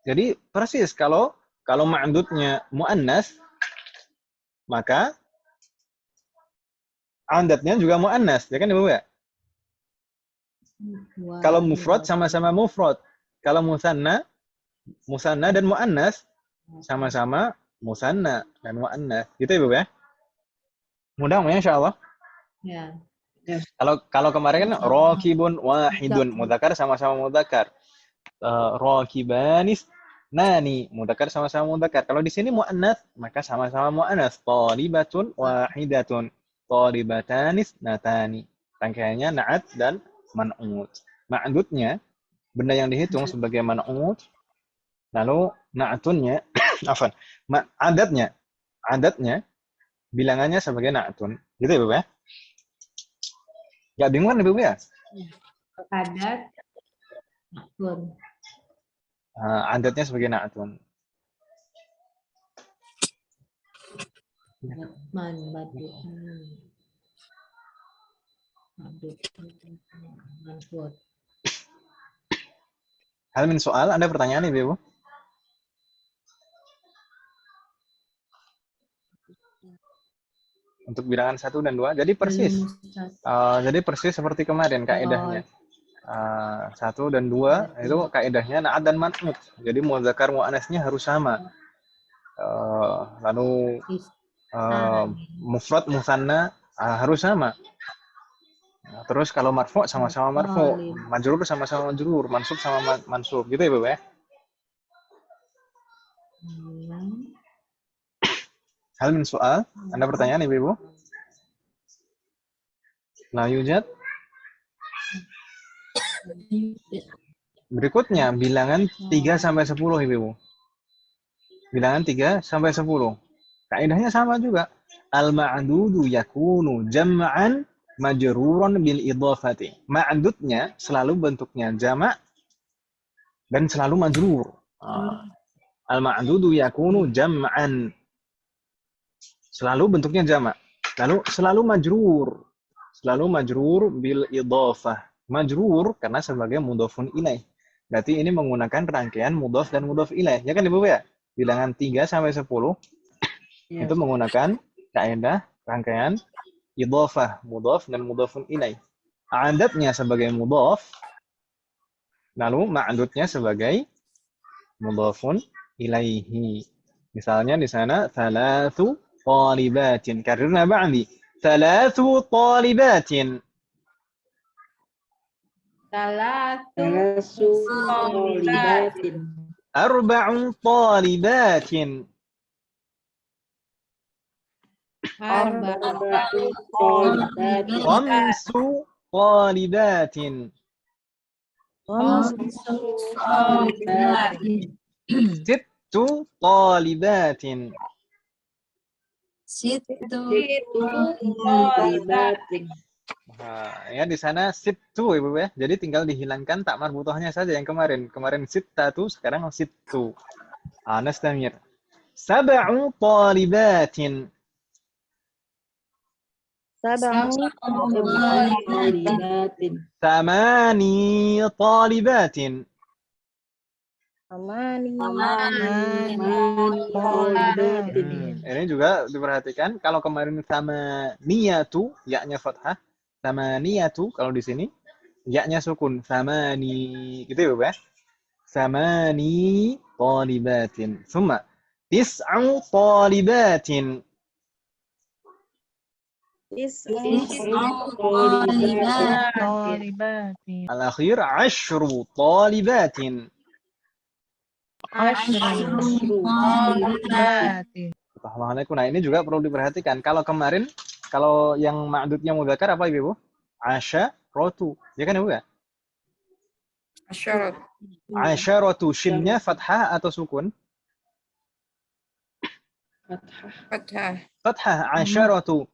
Jadi persis kalau ma'dudnya muannas maka adatnya juga muannas, ya kan Ibu ya? Kalau mufrad sama-sama mufrad. Kalau musanna dan muannas sama-sama musanna dan muannas. Gitu Ibu ya? Mudah ya insyaallah. Ya. Kalau kemarin kan raqibun wahidun, mudzakkar sama-sama mudzakkar. Raqibanis nani, mudzakkar sama-sama mudzakkar. Kalau di sini muannas, maka sama-sama muannas. Talibatun wahidatun, talibatanis natani. Rangkaiannya na'at dan man'ut. Ma'dudnya benda yang dihitung sebagai man'ut, lalu na'tunnya, afwan, adatnya, bilangannya sebagai na'tun. Gitu ya, Ibu ya? Gak bingung kan, Ibu ya? Adat, na'tun. Adatnya sebagai na'tun. Hal min soal, ada pertanyaan Ibu? Untuk bilangan 1 dan 2, jadi persis. Jadi persis seperti kemarin kaidahnya. 1 dan 2 itu kaidahnya na'at dan man'ut. Jadi muzakkar muannasnya harus sama. Lalu mufrad musanna harus sama. Terus kalau marfu sama-sama marfu, majrur sama-sama majrur, mansub sama mansub, gitu ya, Bu ya? Hal min soal, ada pertanyaan Ibu? La yujad. Berikutnya bilangan 3 sampai 10 Ibu. Bilangan 3 sampai 10. Kaidahnya sama juga. Al-ma'dudu yakunu jam'an majruran bil idhafati. Ma'dudnya selalu bentuknya jamak dan selalu majrur. Al-ma'dudu yakunu jam'an. Selalu bentuknya jamak. Lalu selalu majrur. Selalu majrur bil idhafah. Majrur karena sebagai mudhafun ilaih. Berarti ini menggunakan rangkaian mudhaf dan mudhaf ilaih. Ya kan Ibu ya? Bilangan 3 sampai 10 itu menggunakan kaidah rangkaian idhafah, mudhaf dan mudhafun ilaih. Adatnya sebagai mudhaf, lalu ma'dudnya sebagai mudhafun ilaihi. Misalnya di sana thalathu talibatin. Karirna ba'di. Thalathu talibatin. Thalathu talibatin. Arba'u talibatin. Arba'u talibatin. Khamsu talibatin. Khamsu talibatin. Sittu talibatin. Sittu talibatin. Ya di sana sittu Ibu ya. Jadi tinggal dihilangkan tak marbutohnya saja yang kemarin. Kemarin sittatu, sekarang sittu. Nastamir. Sab'u talibatin. talibatin. Thamani talibatin. Ini juga diperhatikan kalau kemarin sama niyatu yaknya fathah, sama niyatu kalau di sini yaknya sukun, sama ni gitu ya, Bu ya. Sama ni talibatin. Summa tis'u talibatin. Al-akhir 'ashru talibatin. Nah, ini juga perlu diperhatikan. Kalau kemarin, kalau yang ma'dudnya mudzakkar apa Ibu? Asyaratu. Ya kan Ibu ya? Asyaratu. Shinnya fathah atau sukun? Fathah. Asyaratu.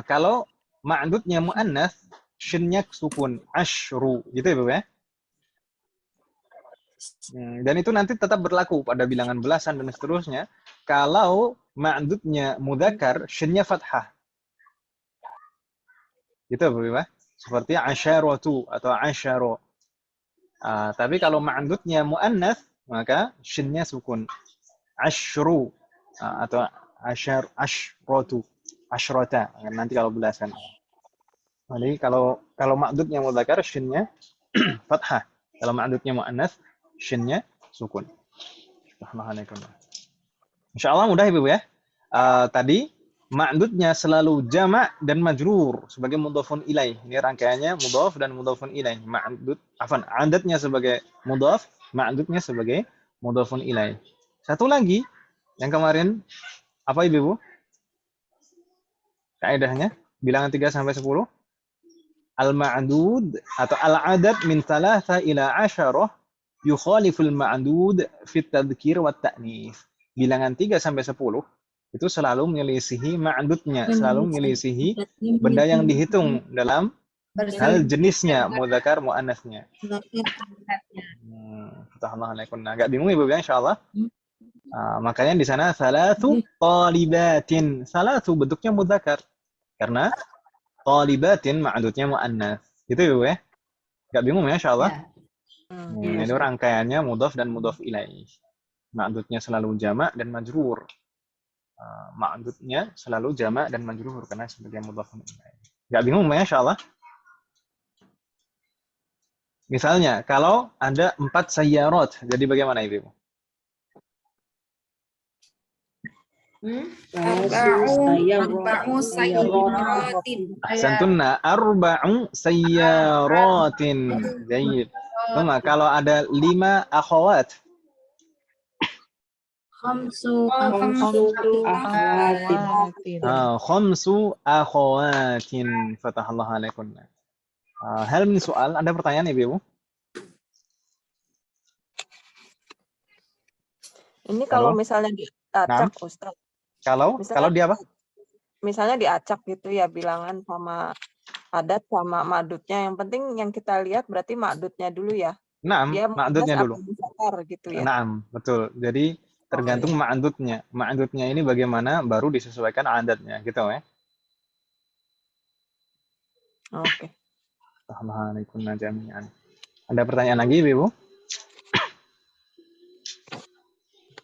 Kalau ma'dudnya mu'annas, shinnya sukun. Asyru. Gitu ya Ibu ya? Dan itu nanti tetap berlaku pada bilangan belasan dan seterusnya. Kalau ma'dudnya mudzakkar, shinnya fathah. Gitu Bu ya? Seperti asyaratu atau asyaro. Tapi kalau ma'dudnya mu'annas, maka shinnya sukun. Asyru atau asyratu. Asyrata. Nanti kalau belasan. Jadi kalau ma'dudnya mudzakkar, shinnya fathah. Kalau ma'dudnya mu'annas, shinnya sukun. Insyaallah mudah Ibu ya. Tadi ma'dudnya selalu jamak dan majrur sebagai mudhafun ilaih. Ini rangkaiannya mudhaf dan mudhafun ilaih. Adatnya sebagai mudhaf, ma'dudnya sebagai mudhafun ilaih. Satu lagi yang kemarin apa Ibu? Kaidahnya bilangan 3 sampai 10. al-ma'dud atau al-adad min 3 ila 10 yukhaliful ma'dud fit tadhkir wa ta'nits. Bilangan 3 sampai 10 itu selalu menyelisihi ma'dudnya, selalu menyelisihi benda yang dihitung dalam hal jenisnya, mudzakkar muannasnya. Agak bingung Ibu ya insyaallah. Makanya di sana salatu talibatin. Salatu bentuknya mudzakkar. Karena talibatin ma'dudnya muannas. Gitu Ibu ya. Enggak bingung ya insyaallah. Ini rangkaiannya mudhaf dan mudhaf ilaih. Ma'dudnya selalu jamak dan majrur. Ma'dudnya selalu jamak dan majrur karena sebagai mudhaf ilaih. Enggak bingung ya insyaallah. Misalnya kalau ada 4 sayyarat, jadi bagaimana Ibu? Arba'u sayyaratin. Ahsantunna, arba'u sayyaratin. Jayyid. Tunggu, kalau ada 5 akhwat. Khamsu Khamsu akhawatin. Fatahallahu alaikunna. Hal min soal, ada pertanyaan Ibu? Ini kalau misalnya diacak, Ustaz. Kalau dia apa? Misalnya diacak gitu ya, bilangan sama adat sama ma'dudnya. Yang penting yang kita lihat berarti ma'dudnya dulu ya. Naam, ma'dudnya dulu. Gitu ya. Naam, betul. Jadi tergantung ma'dudnya. Ma'dudnya ini bagaimana baru disesuaikan adatnya, gitu ya. Oke. Assalamualaikum jami'an. Ada pertanyaan lagi, Ibu?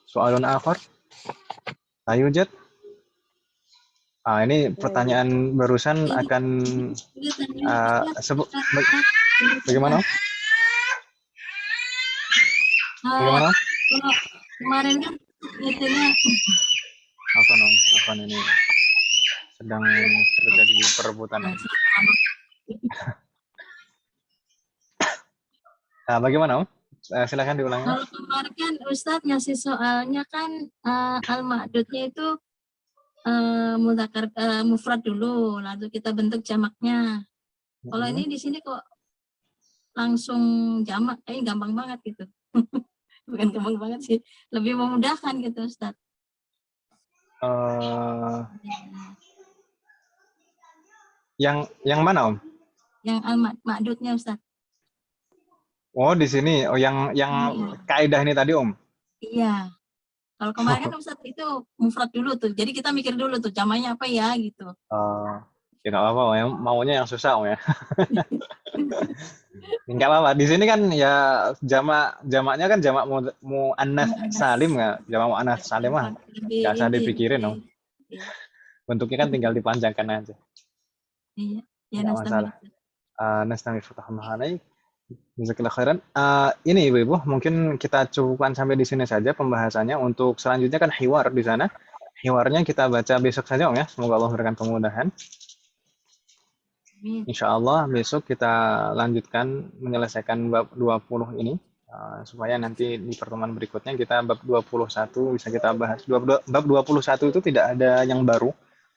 Soalun akhar? Ayujat? Ini pertanyaan barusan akan bagaimana? Bagaimana? Kemarin kan itunya Apa ini sedang terjadi perebutan. Bagaimana, Om? Silakan diulangi. Kalau kemarin kan Ustadz ngasih soalnya kan al-ma'dudnya itu mudzakkar mufrad dulu, lalu kita bentuk jamaknya. Kalau ini di sini kok langsung jamak, gampang banget gitu. Bukan gampang banget sih, lebih memudahkan gitu Ustadz. Yang mana, Om? Yang al-ma'dudnya Ustadz. Oh, di sini. Oh, yang kaidah ini tadi, Om. Iya. Kalau kemarin kan Ustadz itu mufrad dulu tuh. Jadi kita mikir dulu tuh jamaknya apa ya gitu. Ya nggak apa-apa, ya. Maunya yang susah, Om ya. Nggak apa-apa. Di sini kan ya jamaknya kan jamak muannas salim nggak? Jamak muannas salim mah nggak usah dipikirin, Om. Bentuknya kan tinggal dipanjangkan aja. Iya. Ya, nggak masalah. Nastami fatahul Jazakallah khairan. Ini Ibu-ibu, mungkin kita cukupkan sampai di sini saja pembahasannya. Untuk selanjutnya kan hiwar di sana. Hiwarnya kita baca besok saja, Om ya. Semoga Allah memberikan kemudahan. Insya Allah besok kita lanjutkan menyelesaikan bab 20 ini. Supaya nanti di pertemuan berikutnya kita bab 21 bisa kita bahas. Bab 21 itu tidak ada yang baru.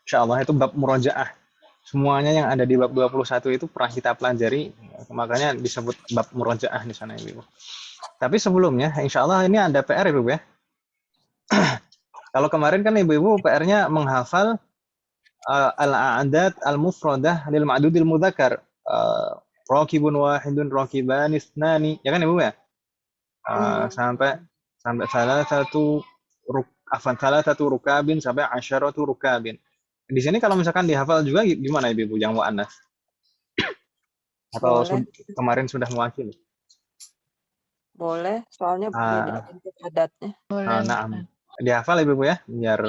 Insya Allah itu bab murojaah. Semuanya yang ada di bab 21 itu pernah kita pelajari, makanya disebut bab murojaah di sana Ibu. Tapi sebelumnya, insya Allah ini ada PR Ibu ya. Kalau kemarin kan Ibu-ibu PR-nya menghafal al-a'dad al-mufradah lil ma'dudil mudzakkar. Raqibun wahidun, raqiban isnani, ya kan Ibu ya? Sampai salah satu rukabin sampai 10 rukabin. Di sini kalau misalkan dihafal juga gimana Ibu yang muannas? Atau kemarin sudah mewakili? Boleh, soalnya beda bentuk adatnya. Nah, dihafal Ibu ya, biar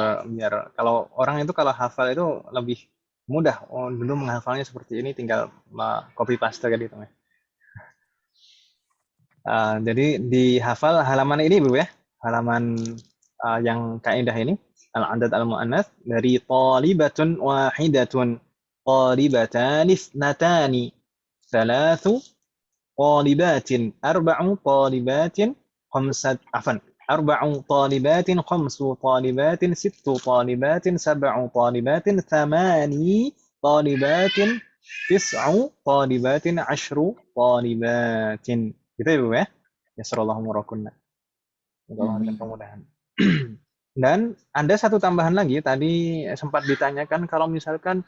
kalau orang itu kalau hafal itu lebih mudah. Oh, dulu menghafalnya seperti ini, tinggal copy paste gitu ya. Jadi dihafal halaman ini Ibu ya, halaman yang kaidah ini. Al-adad al-mu'annas dari talibatun wahidatun, talibatan isnatani, thalathu talibatin, arba'u talibatin, arba'u talibatin, khamsu talibatin, sittu talibatin, sab'u talibatin, thamani talibatin, Tis'u talibatin 'ashru talibatin. Gitu ya, Bu ya? Yasrallahu umurakunna. Semoga Allah memberikan kemudahan. Dan ada satu tambahan lagi, tadi sempat ditanyakan kalau misalkan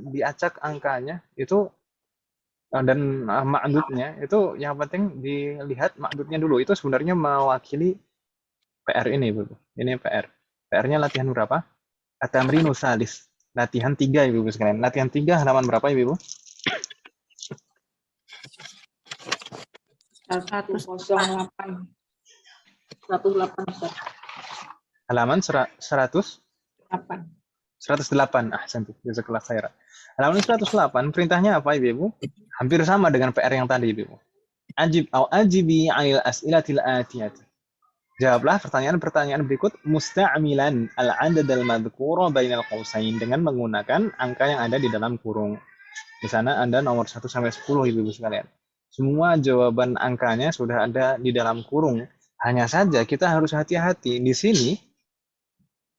diacak angkanya itu dan ma'dudnya itu yang penting dilihat ma'dudnya dulu. Itu sebenarnya mewakili PR ini, Bu. Ini PR. PR-nya latihan berapa? At-tamrinu salis. Latihan 3, Ibu sekalian. Latihan 3 halaman berapa, Ibu? 108. 108, Ustaz. Halaman 100? 8. 108. Ahsantu. Jazakallahu khairan. Halaman 108 perintahnya apa, Ibu? Hampir sama dengan PR yang tadi, Ibu. Ajib atau ajibi 'anil as'ilatil atiyati. Jawablah pertanyaan-pertanyaan berikut musta'milan al-'adad al-madhkura bainal qausain dengan menggunakan angka yang ada di dalam kurung. Di sana Anda nomor 1 sampai 10, Ibu sekalian. Semua jawaban angkanya sudah ada di dalam kurung. Hanya saja kita harus hati-hati. Di sini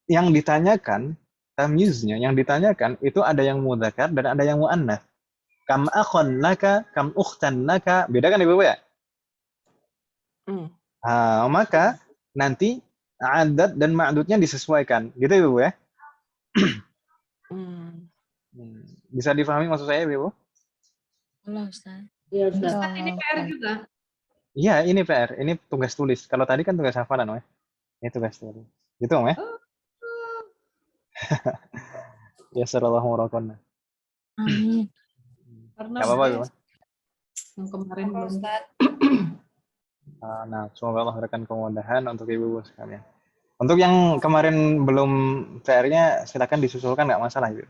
yang ditanyakan tamyiznya, yang ditanyakan itu ada yang mudzakkar dan ada yang muannats. Kam akhon laka, kam ukhtan laka. Beda kan, Ibu ya? Maka nanti adat dan ma'dudnya disesuaikan. Gitu, Ibu ya? Bisa difahami maksud saya, Ibu? Allah, Ustaz. Iya, Ustaz. Ustaz, ini PR juga. Iya, ini PR. Ini tugas tulis. Kalau tadi kan tugas hafalan, ya. Ini tugas tulis. Gitu, Om ya? Ya, sallallahu alaihi. Amin. Karena Gak apa-apa, Ibu. yang kemarin belum. Nah, semoga Allah berikan kemudahan untuk ibu-ibu sekalian. Untuk yang kemarin belum PR-nya, silakan disusulkan, nggak masalah, Ibu.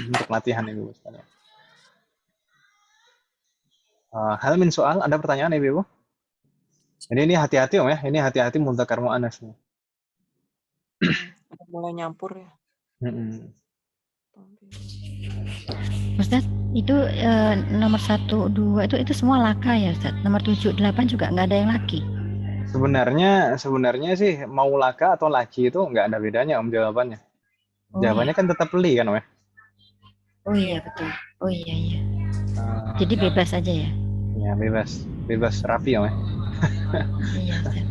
Untuk latihan ibu-ibu sekalian. Hal min soal, ada pertanyaan, Ibu? Ini hati-hati, Om ya. Ini hati-hati mudzakkar muannats. Mulai nyampur ya. Ustaz, itu nomor 1, 2 itu semua laka ya, Ustaz? Nomor 7, 8 juga nggak ada yang laki? Sebenarnya sih mau laka atau laki itu nggak ada bedanya, Om, jawabannya. Jawabannya kan tetap li kan, Om ya? Oh iya, betul. Oh iya. Jadi bebas aja ya? Ya, bebas rapi, Om ya. Iya, Ustaz.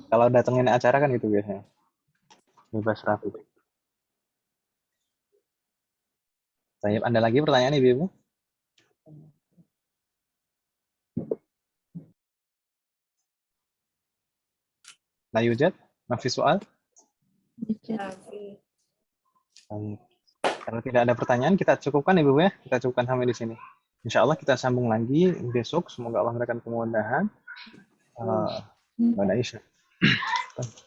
Kalau datengin acara kan gitu biasanya. Bebas rapi. Baik, ada lagi pertanyaan, Ibu? La yujad? Mafi soal? Baik. Kalau tidak ada pertanyaan, kita cukupkan, Ibu ya. Kita cukupkan sampai di sini. Insya Allah kita sambung lagi besok. Semoga Allah memberikan kemudahan. Pada Isya.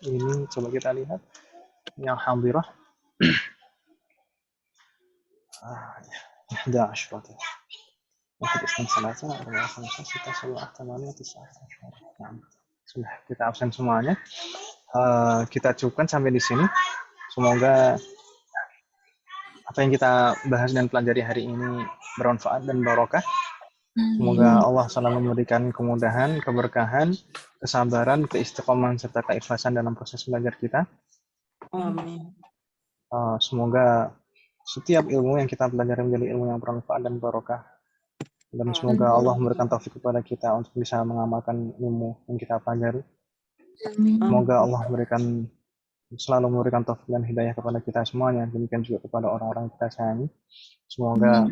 Ini coba kita lihat yang hadirah. 11 واحد 2 3 4 5 6 7 8 9 10. Nah, sudah kita absen semuanya. Kita cukupkan sampai di sini. Semoga apa yang kita bahas dan pelajari hari ini bermanfaat dan barokah. Semoga Allah selalu memberikan kemudahan, keberkahan, kesabaran, keistiqomahan serta keikhlasan dalam proses belajar kita. Amin. Semoga setiap ilmu yang kita pelajari menjadi ilmu yang bermanfaat dan barokah. Dan semoga Allah memberikan taufik kepada kita untuk bisa mengamalkan ilmu yang kita pelajari. Semoga Allah selalu memberikan taufik dan hidayah kepada kita semuanya. Demikian juga kepada orang-orang yang kita sayangi. Semoga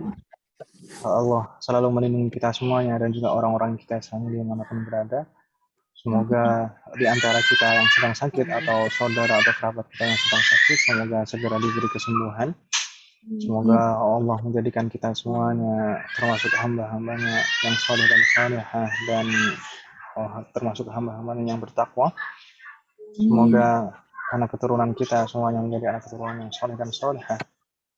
Allah selalu melindungi kita semuanya dan juga orang-orang yang kita sayangi dimanapun berada. Semoga di antara kita yang sedang sakit atau saudara atau kerabat kita yang sedang sakit, semoga segera diberi kesembuhan. Semoga Allah menjadikan kita semuanya termasuk hamba-hambanya yang saleh dan salihah dan termasuk hamba-hambanya yang bertakwa. Semoga anak keturunan kita semuanya menjadi anak keturunan yang saleh dan salihah.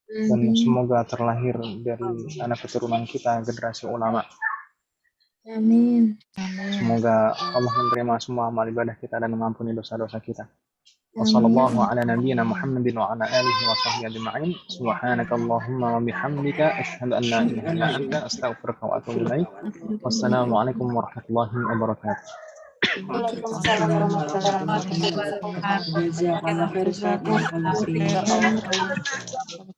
Dan semoga terlahir dari anak keturunan kita generasi ulama. Amin. Semoga Allah menerima semua amal ibadah kita dan mengampuni dosa-dosa kita. Wassallallahu ala nabiyyina Muhammadin wa ala alihi wa sahbihi ajma'in. Subhanakallahumma wa bihamdika asyhadu an la ilaha illa anta astaghfiruka wa atubu ilaik. Wassalamualaikum warahmatullahi wabarakatuh. Waalaikumsalam warahmatullahi wabarakatuh.